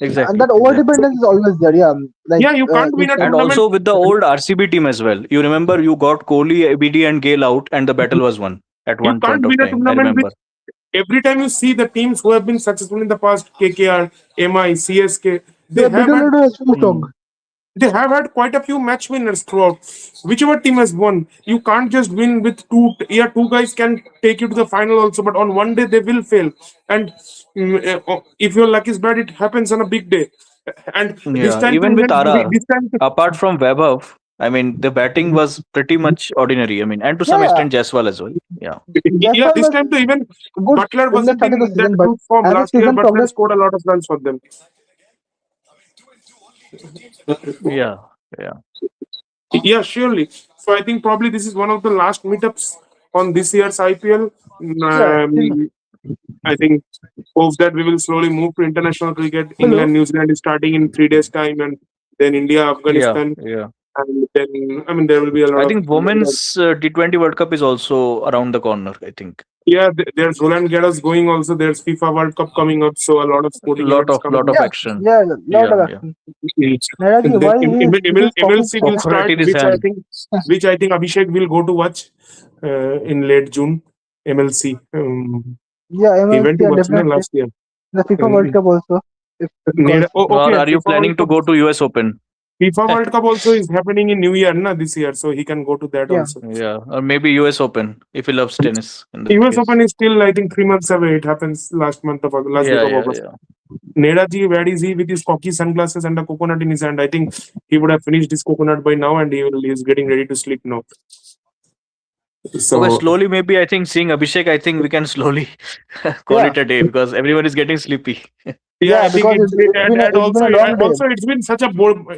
And
Exactly,
that over
exactly.
So,
dependence is always there. Yeah, like
yeah, you can't win
if
a
And
tournament.
also with the old RCB team as well. You remember you got Kohli, ABD, and Gale out, and the battle was won at
You
one
can't
point of
win a
time. I
tournament with
remember.
every time you see the teams who have been successful in the past, KKR, MI, CSK, they
the
have
middle
had
order is too strong.
Hmm.
they have had quite a few match winners throughout. Whichever team has won, you can't just win with two. Yeah, two guys can take you to the final also, but on one day they will fail. And if your luck is bad, it happens on a big day. And this
Yeah,
time to
even with
even
RR,
this time,
apart from Vaibhav, I mean, the batting was pretty much ordinary. I mean, and to
Yeah,
some
yeah.
extent, Jaiswal as well. Yeah.
yeah,
Jaiswal
this
was
time to even
good
Butler
in the
wasn't
start of the
in that
season, but
good form
as the
last year.
season
Butler
progressed,
scored a lot of runs for them.
Yeah. Yeah.
Yeah, surely. So I think probably this is one of the last meetups on this year's IPL.
yeah, still
I think hopes that we will slowly move to international cricket.
hello.
England, New Zealand is starting in 3 days' time, and then India,
Yeah.
Afghanistan,
Yeah.
and then I mean there will be a lot
I
of
think women's T20 World Cup is also around the corner, I think.
yeah. There's Roland Garros going also. There's FIFA World Cup coming up, so a lot of sporting events
Lot
coming
of
up.
Yeah,
action.
yeah, lot
Yeah.
of
Yeah.
action.
And
Neraji,
then
why he is talking
MLC
so
will
much?
Coconut
start,
in his hand.
which I think Abhishek will go to watch in late June. MLC.
Yeah,
He went
MLC
to
and
watch no
definitely
last year.
the FIFA World
Um,
Cup also, if because
Or
Okay,
are you planning to go to US Open?
FIFA World Cup also is happening in New Year, na, this year, so he can go to that
yeah,
also.
Yeah. Or maybe US Open if he loves tennis in that
US
case.
Open is still, I think, 3 months away. It happens last week
Yeah.
of
Yeah.
August.
Yeah.
Neraji, where is he with his cocky sunglasses and a coconut in his hand? I think he would have finished his coconut by now, and he's getting ready to sleep now.
Okay,
So
slowly, maybe I think seeing Abhishek, I think we can slowly call
yeah,
it a day because everyone is getting sleepy.
yeah, I
yeah,
think
because
and
it's been
also
a long day.
it's been such a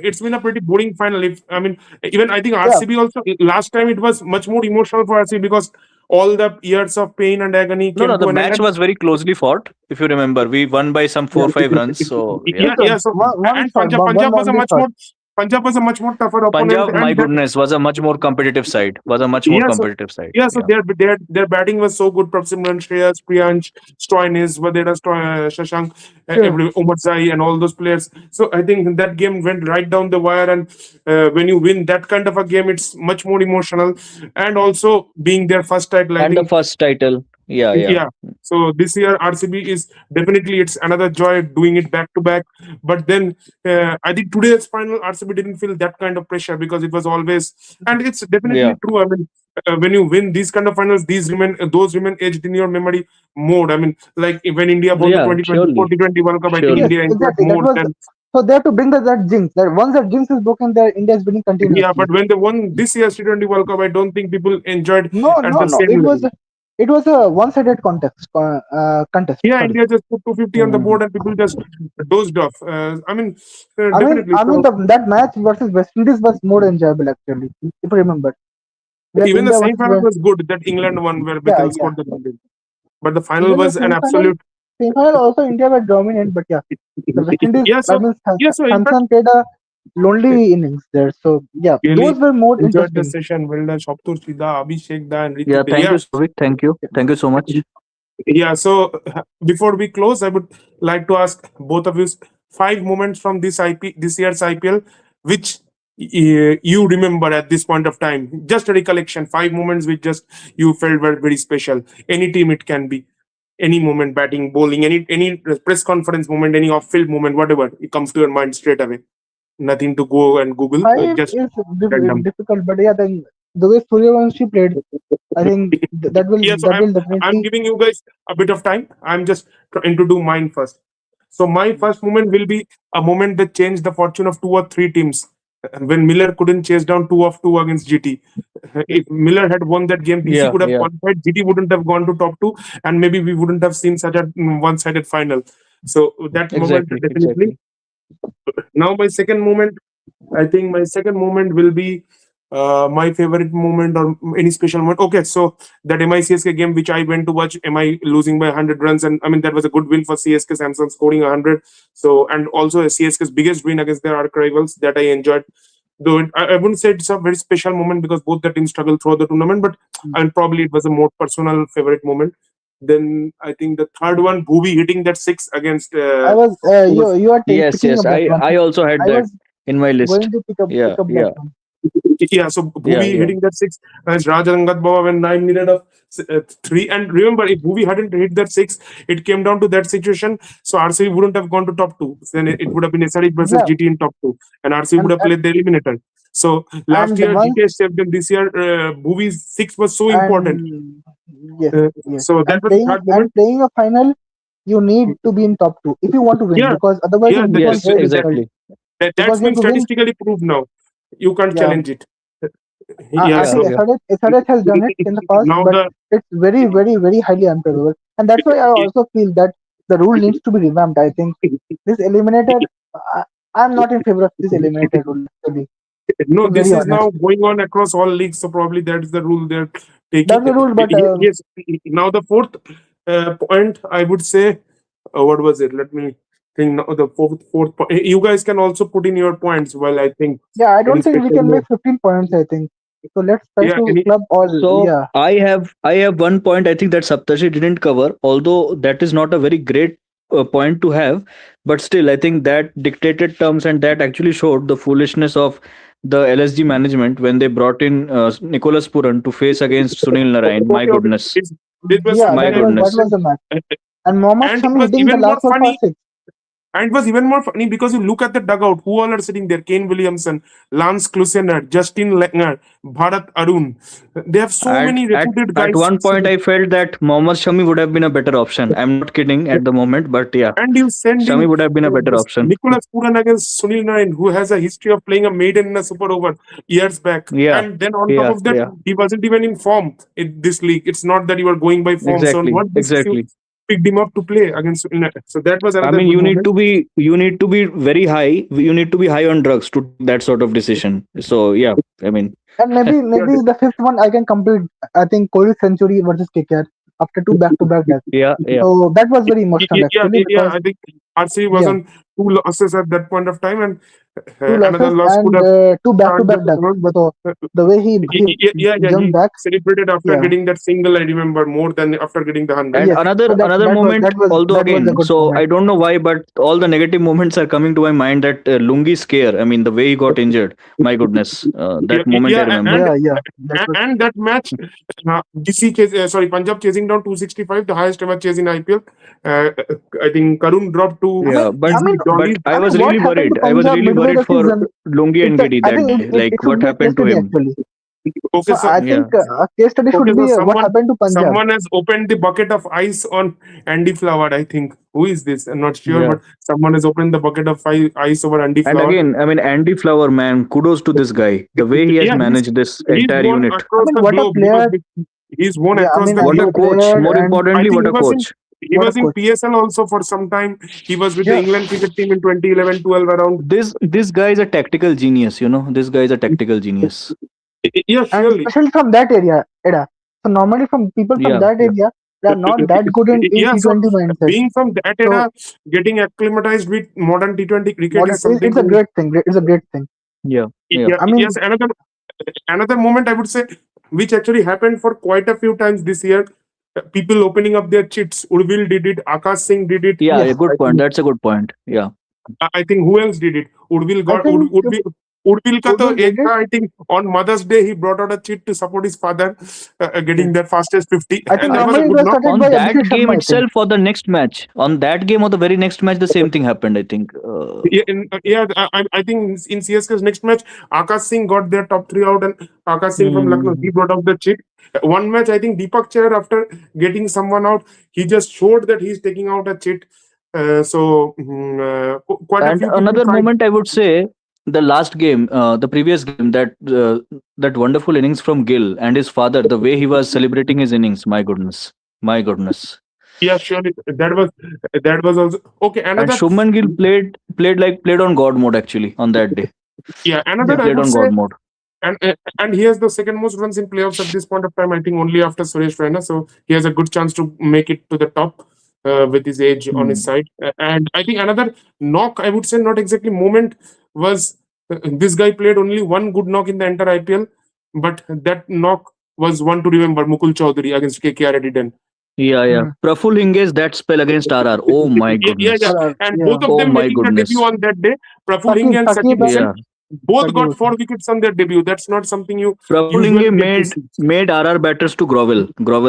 it's been a pretty boring final. If I mean, even I think
Yeah,
RCB also last time it was much more emotional for RCB because all the years of pain and agony
No,
came
no,
to
the
an end.
match
And
was very closely fought. If you remember, we won by some
Yeah,
4-5 runs. So yeah,
yeah,
sure.
yeah. So
One
and
shot,
Punjab was a
only
much
shot.
more tougher opponent,
Punjab, my
and that
goodness, was a much more competitive side. Was a much more
yeah. So
competitive side.
yeah, so
Yeah,
their batting was so good. Prabhsimran, Shreyas, Priyansh, Stoinis, Vadera, Shashank,
Sure.
Umar Zai, and all those players. So I think that game went right down the wire, and when you win that kind of a game, it's much more emotional. And also being their first title, I
and the
think
first title. Yeah, yeah,
yeah. So this year RCB is definitely it's another joy doing it back to back. But then I think today's final RCB didn't feel that kind of pressure because it was always, and it's definitely
yeah,
true. I mean, when you win these kind of finals, those remain etched in your memory more. I mean, like when India won the
yeah.
2024
Surely,
T20 World Cup, I think
Yes,
surely.
India enjoyed
exactly. That
more
was
than
so they have to bring that jinx. That once that jinx is broken, there India is winning
yeah.
continuously.
But when they won this year's T20 World Cup, I don't think people enjoyed
No,
at
no,
the
no.
same level.
It was a one-sided contest.
Yeah,
Sorry.
India just put 250 on the
Hmm.
board and people just dozed off. I mean, definitely.
I mean
So
that match versus West Indies was more enjoyable actually. If you remember, that
even the
India versus
semi-final was good. That England one where
yeah,
Mitchell
yeah.
scored the goal. But the final
Even the
was an absolute.
semi-final also India were dominant, but yeah, the West Indies.
Yeah.
I
So
mean,
yeah. So in fact,
Samson played a lonely innings there. So yeah, those
really
were more
enjoyed the
interesting.
session. Well done, Shoptur Sida, Abhishek Da, and
Yeah,
Ritu De.
thank you,
Yeah.
Savik. Thank you. Thank you so much.
Yeah. So before we close, I would like to ask both of you five moments from this year's IPL, which you remember at this point of time. Just a recollection. Five moments which just you felt were very special. Any team it can be. Any moment, batting, bowling, any press conference moment, any off-field moment, whatever it comes to your mind straight away. Nothing to go and Google.
Five
Just
is
random.
difficult, but yeah, then the way Suryavanshi played, I think
Yeah, so
that will
I'm
definitely.
giving you guys a bit of time. I'm just trying to do mine first. So my first moment will be a moment that changed the fortune of two or three teams. When Miller couldn't chase down 2 of 2 against GT. If Miller had won that game, DC
Yeah,
could have
yeah,
qualified, GT wouldn't have gone to top two, and maybe we wouldn't have seen such a one-sided final. So that moment
exactly,
definitely.
exactly.
Now my second moment, I think my second moment will be my favorite moment or any special moment. Okay, so that MI CSK game which I went to watch, MI losing by 100 runs, and I mean that was a good win for CSK. Samsung scoring 100. So and also a CSK's biggest win against their arch rivals that I enjoyed. Though I wouldn't say it's a very special moment because both the teams struggled throughout the tournament, but and probably it was a more personal favorite moment. Then I think the third one, Bhuvi hitting that six against.
I was you are
Yes,
picking
yes.
up that one.
I also had
I
that
was
in my
going
list.
to
Yeah,
pick up that
yeah,
one.
Yeah, so
yeah,
Bhuvi
yeah.
hitting that six as Raj Rangat Baba when 9 minutes of three. And remember, if Bhuvi hadn't hit that six, it came down to that situation. So RCB wouldn't have gone to top two. Then it would have been SRH versus
Yeah,
GT in top two, and RCB would
and
have played the eliminator. So last year
once
GT saved them. This year, Bhuvi's six was so important.
and yes, yes,
So that was the third
and
moment.
playing a final, you need to be in top two if you want to win
Yeah,
because otherwise
yeah,
it becomes
Yes,
very difficult
exactly.
that's
because you
been
have to win.
statistically proved now. You can't
Yeah,
challenge it. Yeah,
I
Yeah,
think
so
yeah.
SRH has done it in the past,
now
but
the
it's very highly unfavorable, and that's why I also feel that the rule needs to be revamped. I think this eliminator, I, I'm not in favor of this eliminator rule actually, to
no,
be
this
very
is
honest.
now going on across all leagues, so probably that's the rule they're taking.
That's the rule, but
Yes, now the fourth point, I would say, what was it? Let me think. Now the fourth point. You guys can also put in your points. Well, I think
yeah, I
any
don't think we
special
can make
move.
15 points. I think so. Let's try
Yeah,
to
any.
club all.
So
Yeah,
I have one point I think that Saptashi didn't cover, although that is not a very great point to have, but still I think that dictated terms and that actually showed the foolishness of the LSG management when they brought in Nicholas Puran to face against Sunil Narayan. My
Okay, okay.
goodness,
This was
yeah,
something
my
I
that
goodness.
was
mentioned,
the match, and Mohammad
and it
Shami
was
hitting the
even more
last ball for
funny.
six.
And it was even more funny because you look at the dugout, who all are sitting there? Kane Williamson, Lance Klusener, Justin Langer, Bharat Arun. They have so
At
many
at
reputed
at
guys
one point
sitting.
I felt that Mohammad Shami would have been a better option. I'm not kidding at the moment, but yeah,
And you send
Shami
in
would have been a better
this
option.
Nicholas Puran against Sunil Narayan, who has a history of playing a maiden in a super over years back.
Yeah,
And then on top
yeah,
of that,
yeah.
he wasn't even in form in this league. It's not that you are going by form. So on
Exactly,
what basis you
exactly.
picked him up to play against United. So that was
I
another
mean,
good moment.
you need to be very high. You need to be high on drugs to take that sort of decision. So yeah, I mean,
And
Yeah,
maybe the fifth one I can complete. I think Kohli's century versus KKR after two back-to-back deaths.
yeah, yeah.
So that was very emotional actually
yeah.
because
I think RCB was
yeah,
on two losses at that point of time, and
two
another
losses
loss could
and
have
two
charged
back-to-back
the
deaths.
world. But
So
uh,
the way he
he
jumped back,
celebrated after
yeah,
getting that single. I remember more than after getting the 100.
And
yes. So
another
that was
moment, although
that was a
again,
good
so
moment.
I don't know why, but all the negative moments are coming to my mind. That Lungi scare. I mean, the way he got injured. My goodness, that moment I remember.
Yeah, that was
And that match, Punjab chasing down 265, the highest ever chase in IPL. Uh, I think Karun dropped to
I mean,
Yeah,
I mean,
easy dollies.
I was
what
really
happened to
worried. I was
Punjab
really
midway
worried
the
for
season?
Lungi and Giddy
I
that
think
day.
it
Like,
should
what
be a case
happened to
study
him?
actually.
Okay,
So
so
I
Yeah.
think a case study
okay,
should
so
be what happened to Punjab.
someone has opened the bucket of ice on Andy Flower. I think who is this? I'm not sure,
Yeah.
but someone has opened the bucket of ice over Andy
And
Flower.
again, I mean, Andy Flower, man, kudos to this guy. The way he has
Yeah,
managed this
he's
entire
won
unit.
I
across
mean,
the
what a
globe because
player!
he's won
Yeah, I
across
mean,
the
a
What a
great
globe.
coach.
player
More
and
I
importantly,
think
what a coach.
he
what a
was in
coach.
PSL also for some time. He was with the
Yeah,
England cricket team in 2011-12 around.
This guy is a tactical genius. This guy is a tactical genius.
Yeah,
and
surely.
especially from that area, Eda. So normally from people from
Yeah,
that
yeah.
area, they are not that good in
Yeah, so
T20 mindset.
being from that
So
era, getting acclimatized with modern T20 cricket
modern,
is something.
it's a great thing. It's a great thing.
Yeah, yeah.
Yeah,
I mean,
yes, another moment I would say, which actually happened for quite a few times this year. People opening up their chits. Urvil did it. Akash Singh did it.
Yeah,
yes,
a good
I
point.
think
That's a good point. Yeah.
I think who else did it? Urvil
I
got
think
Urvil ka to
Udal
ek
did it.
tha, I think on Mother's Day he brought out a chit to support his father,
Yes.
getting that fastest 50,
I think
and that
I
was a
normally it
good
was
knock.
started
On
by
that
Abhishek
game
Sharma. I think.
itself, or the next match, on that game or the very next match, the same thing happened. I think.
I think in CSK's next match, Akash Singh got their top three out, and Akash Singh from Lucknow he
Hmm.
brought out the chit. One match, I think Deepak Chair, after getting someone out, he just showed that he's taking out a chit. Quite a
And
few people
another
tried.
moment, I would say, the last game, the previous game, that wonderful innings from Gill and his father, the way he was celebrating his innings. My goodness, my goodness.
Yeah, surely that was also okay.
And
Another
Shubman Gill played on God mode actually on that day.
yeah,
He
another
Yeah.
I
played
would
on
say,
God mode.
and he has the second most runs in playoffs at this point of time. I think only after Suresh Raina, so he has a good chance to make it to the top with his age on his
Hmm.
side. And I think another knock, I would say, not exactly moment, was this guy played only one good knock in the entire IPL, but that knock was one to remember. Mukul Chaudhary against KKR at Eden.
Yeah, yeah.
Hmm.
Praful Hingage, that spell against RR. Oh my
Yeah.
goodness.
And
Yeah.
both of
Oh
them
my
making the debut
goodness.
on that day, Praful Hingye and
Sakib
Sakib Hussain,
Yeah.
both
Sakib
got four
Hussain.
wickets on their debut. That's not something you
Praful
usually
Hingye
get to see.
made RR batters to grovel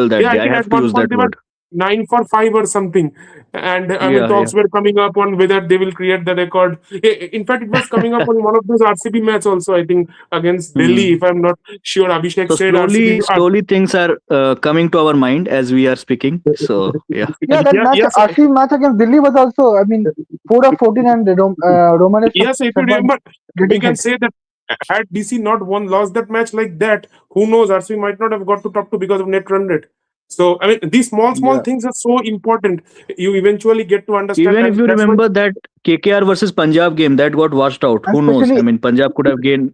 that
Yeah, I
day. I
think at
have to
one
use
point
that
they were
word.
9 for 5 or something. And I mean,
Yeah, yeah.
talks were coming up on whether they will create the record. In fact, it was coming up on one of those RCB match also, I think, against Delhi,
Hmm.
if I'm not sure. Abhishek
So
said RCB.
slowly things are coming to our mind as we are speaking. So yeah.
Yeah, that match,
Yes,
RCB match against Delhi was also. I mean, 4 of 14 and Romanesh
yes, if you
Sharma
remember, we
getting
can
hit.
say that had DC not won, lost that match like that, who knows? RCB might not have got to top two because of net run rate. So, I mean, these small
Yeah.
things are so important. You eventually get to understand,
Even if
and
you
that's why.
remember that KKR versus Punjab game that got washed out,
And
who knows? I
especially,
mean, Punjab could have gained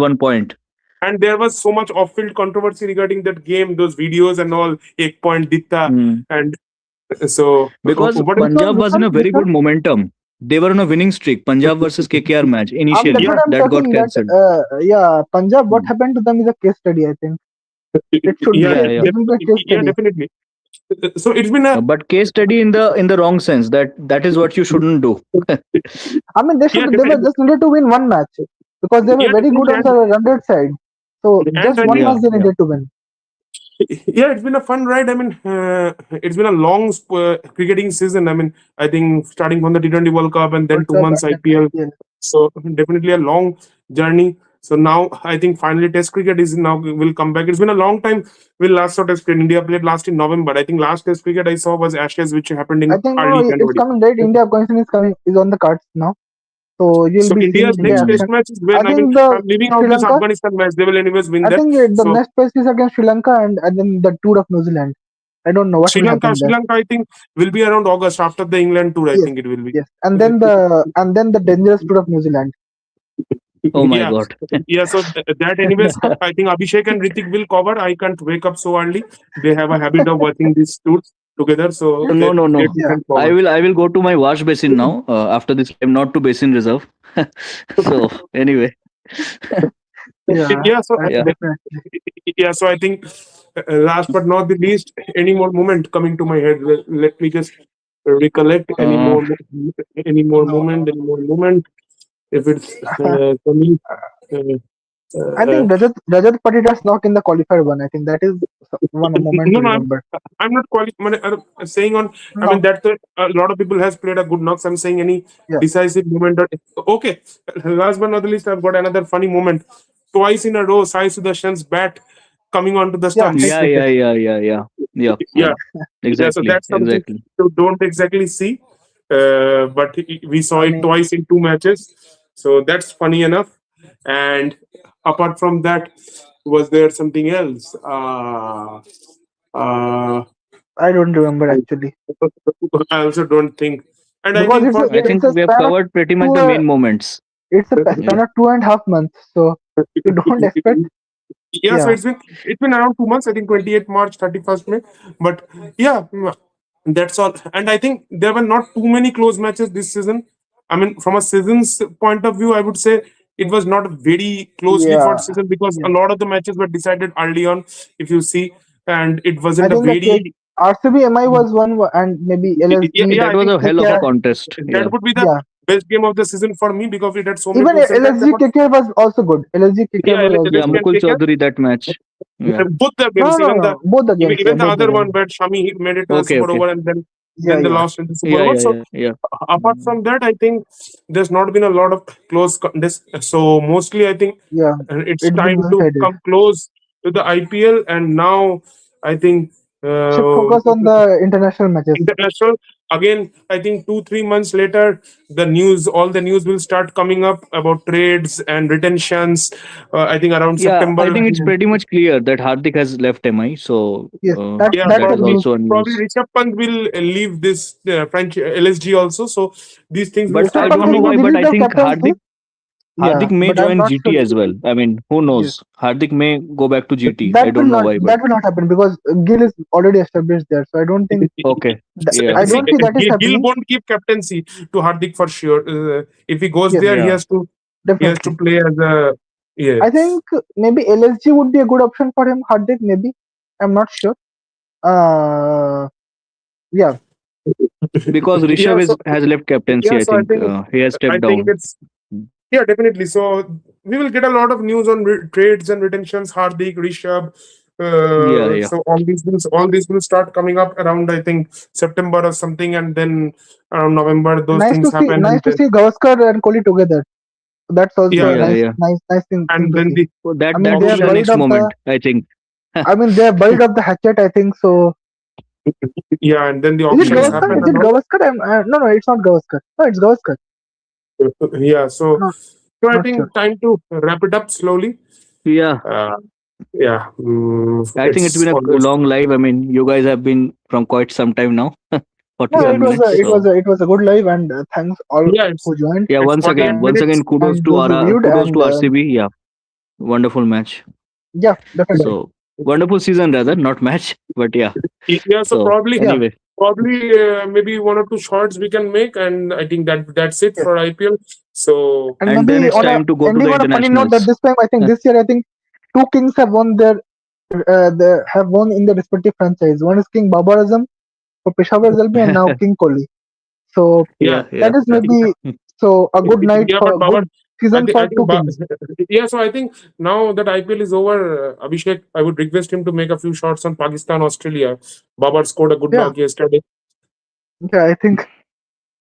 1 point.
And there was so much off-field controversy regarding that game, those videos and all, Ek Point Ditta,
Hmm.
and so
Because
what?
Punjab was in a
this
very
one,
good momentum. They were on a winning streak. Punjab versus KKR match
that's
initially
Yeah,
what I'm
that got
talking. That
cancelled.
yeah, Punjab. What
Hmm.
happened to them is a case study. I think it should be.
yeah,
Yeah, yeah.
It will be a case
yeah,
study.
definitely. So it's been a
But case study in the wrong sense. That is what you shouldn't do.
I mean,
yeah,
they were
definitely,
just needed to win one match because they were
yeah,
very good
definitely,
on the run rate side. So
and
just
I
one
think
match
Yeah,
they
yeah.
needed to win.
yeah, it's been a fun ride. I mean, it's been a long cricketing season. I mean, I think starting from the T20 World Cup and then
World
two
Cup
months
and then
IPL.
IPL.
So definitely a long journey. So now I think finally Test cricket is now will come back. It's been a long time. Will last saw Test cricket. India played last in November. I think last Test cricket I saw was Ashes, which happened
I
in
think no,
early
it's
January.
coming right. India Afghanistan is coming is on the cards now. So you'll
So
be
India's
seeing India
next
Hmm.
Test
action.
match is
I
when, I mean,
think the
I'm leaving
Sri
out this
Lanka.
Afghanistan match. They will anyways win
I
that.
think the
So
next test is against Sri Lanka and then the tour of New Zealand. I don't know what
Sri
will
Lanka,
happen
Sri
there.
Lanka, I think will be around August after the England tour. I
Yes,
think it will be.
yes, and then the dangerous tour of New Zealand.
Oh my
Yeah,
God.
yeah. So that, anyways, I think Abhishek and Ritik will cover. I can't wake up so early. They have a habit of watching these tours together, so
No, no,
they
no.
Yeah,
can
I
cover.
will I will go to my wash basin now. After this game, not to basin reserve. So anyway,
yeah,
Yeah. So
yeah.
definitely.
yeah. So I think last but not the least, any more moment coming to my head. Let me just recollect
Uh,
any more
No, no,
moment, any more moment. If it's
no.
coming.
I
Uh,
think Rajat Patidars knock in the qualifier one. I think that is one moment
No,
to
no,
remember.
I'm not saying on. I mean
No,
that a lot of people has played a good knocks. I'm saying any
yeah,
decisive moment. Okay, last but not the least, I've got another funny moment. Twice in a row, Sai Sudarshan's bat coming onto the
yeah,
stumps.
yeah,
hat-trick.
yeah, yeah, yeah, yeah. Yeah,
Yeah,
yeah.
yeah. So
Exactly,
that's something
exactly.
you don't exactly see, but we saw
I
it
mean,
twice in two matches. So that's funny enough. And apart from that, was there something else? Uh,
I don't remember
I
actually
I also don't think. And I
because
think
it's a
for
I
it's
think
a
we have
span of
covered pretty much
two.
the main moments. Yeah.
Span of 2.5 months. So you don't expect.
yeah, so
Yeah,
it's been around 2 months. I think 28 March, 31st May. But yeah, that's all. And I think there were not too many close matches this season. I mean, from a season's point of view, I would say it was not a very closely
yeah,
fought season because a
yeah.
lot of the matches were decided early on. If you see, and it
I
wasn't a
think
very
RCB MI was one, and maybe
yeah,
LSG,
yeah.
That
I
was
think
a hell of a
KKR.
contest.
that
Yeah.
would be the
Yeah,
best game of the season for me because it had so many
even
twists and turns.
LSG KKR was also good. LSG KKR
Yeah,
was also
Yeah,
LSG
good.
and
Mukul
KKR.
Chaudhary that match. Yeah.
Both the
No,
games,
no, no, no. Both the games. Yeah,
even the
both the
other one
games.
where Shami he made it to the
Okay,
super
okay.
over and
Yeah,
then they
yeah,
lost in the super
Yeah,
over.
yeah,
So
yeah, yeah.
apart from that, I think there's not been a lot of close contests. So mostly, I think
yeah.
it's
It's been
time to
one-sided.
come close to the IPL, and now I think
Should
uh,
focus on the international matches.
international again. I think 2-3 months later, all the news will start coming up about trades and retentions. I think around
Yeah, I
September.
think it's
Yes,
pretty much clear that Hardik has left MI. So
yes. That
Yeah,
that
that
was
is
news.
also a
probably
news.
Rishabh Pant will leave this French LSG also. So these things will
But
Rishabh
I
start
Pant
don't know
will
coming
be
up.
why, but
released
I
of
think
captaincy.
Hardik
Yeah,
may
but I'm
join
not sure.
GT as well. I mean, who
Yes,
knows? Hardik may go back to
but
GT. I don't know why, but
that will not happen because Gill is already established there. So I don't think
okay. Yeah,
I
See,
yeah,
don't see that is
Gill
happening.
won't give captaincy to Hardik for sure. If he goes
Yes,
there,
yeah.
he has to
definitely.
play as a yeah.
I think maybe LSG would be a good option for him. Hardik maybe. I'm not sure. Uh, yeah,
Because
Yeah.
Rishabh
So
has left captaincy.
yeah.
I
So I
think
think
he has
I
stepped
think
down.
it's yeah, definitely. So we will get a lot of news on trades and retentions. Hardik, Rishabh.
Yeah, yeah.
So all these will start coming up around I think September or something, and then around November those things happen,
nice
and
to
then
see Gavaskar and Kohli together. That's also
yeah,
a
Yeah, yeah.
nice thing
and
to
then
see.
the
So
I mean,
that
they
would
are
be the
auction.
buried
next
of the.
moment, I think.
I mean, they are buried of the hatchet. I think so.
Yeah, and then the
Is it
auctions
Yeah,
Gavaskar?
happen
yeah.
Is
and
it
all.
Gavaskar? No, no, it's not Gavaskar. No, it's Gavaskar.
Yeah, so
Not
so I
not sure.
think time to wrap it up slowly.
Yeah.
Uh, yeah,
I think it's
it's
been a
almost
long live. I mean, you guys have been from quite some time now,
No,
47 minutes. So
it was a good live, and thanks all
yeah,
who joined
yeah,
it's
once
48
again,
minutes.
kudos
and
to
those who viewed,
kudos
and
to RCB. Yeah, wonderful match.
yeah, definitely.
So wonderful season rather, not match, but yeah.
Yeah, so
So
Yeah,
anyway,
maybe one or two shots we can make, and I think that's it
yes.
for IPL. So
And
and then
maybe
it's
on a
time to go to
ending
the
on a funny note that
internationals.
this time I think two kings have won they have won in their respective franchise. One is King Babar Azam for Peshawar Zalmi, and now King Kohli. So
yeah,
Yeah, yeah,
that is
yeah.
maybe so a good night
yeah,
for
but
a
Babar,
good season
I
for
think
two kings.
yeah. So I think now that IPL is over, Abhishek, I would request him to make a few shots on Pakistan, Australia. Babar scored a good
Yeah,
knock yesterday.
yeah. I think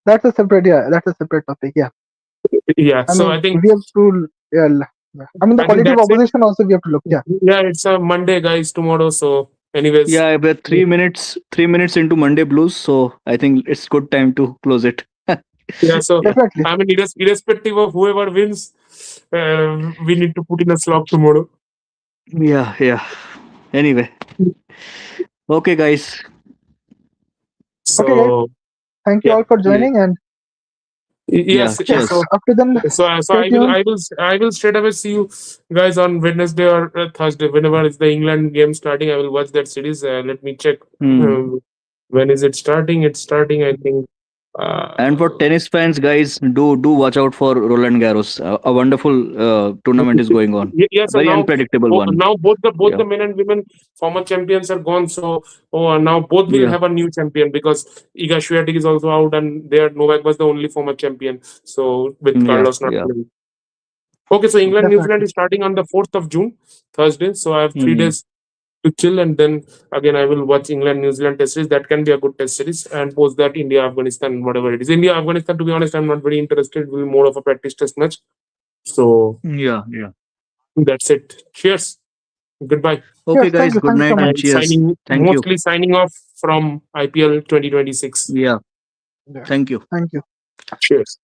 that's a separate topic. Yeah,
Yeah,
I
so I
mean
think
we have to. Yeah. I mean the
I think
quality of
that's it.
opposition also we have to look. Yeah,
Yeah, it's a Monday, guys, tomorrow. So, anyways,
Yeah, we're 3 minutes into Monday Blues, so I think it's good time to close it.
yeah. So,
Yeah,
definitely.
I mean, irrespective of whoever wins, we need to put in a slog tomorrow.
yeah, yeah. Anyway, Okay, guys.
Okay, guys.
So
Thank you
yeah,
all for
Yeah.
joining, and
Yeah.
yes.
yeah,
Cheers.
So
up to then,
so
stay tuned.
I will straight away see you guys on Wednesday or Thursday whenever is the England game starting. I will watch that series. Let me check
Hmm.
when is it starting. It's starting, I think.
And for
Uh,
tennis fans, guys, do watch out for Roland Garros. A wonderful tournament is going on.
Yeah,
A
so
very unpredictable one.
now both
Yeah.
the men and women former champions are gone. So now both will
Yeah.
have a new champion because Iga Swiatek is also out and there Novak was the only former champion. So with
Yeah.
Carlos not
Yeah.
playing. Okay, so England New Zealand
Definitely.
is starting on the 4th of June, Thursday. So I have three
Hmm.
days to chill and then again I will watch England New Zealand test series. That can be a good test series and post that India Afghanistan whatever it is. India Afghanistan, to be honest, I'm not very interested. It will be more of a practice test match. So
Yeah. Yeah.
that's it. Cheers. Goodbye.
Okay,
Yes,
guys. Good
thank you so
night
much.
and
And
cheers.
signing
Thank you.
mostly signing off from IPL 2026.
Yeah.
Yeah,
Thank you.
thank you.
Cheers.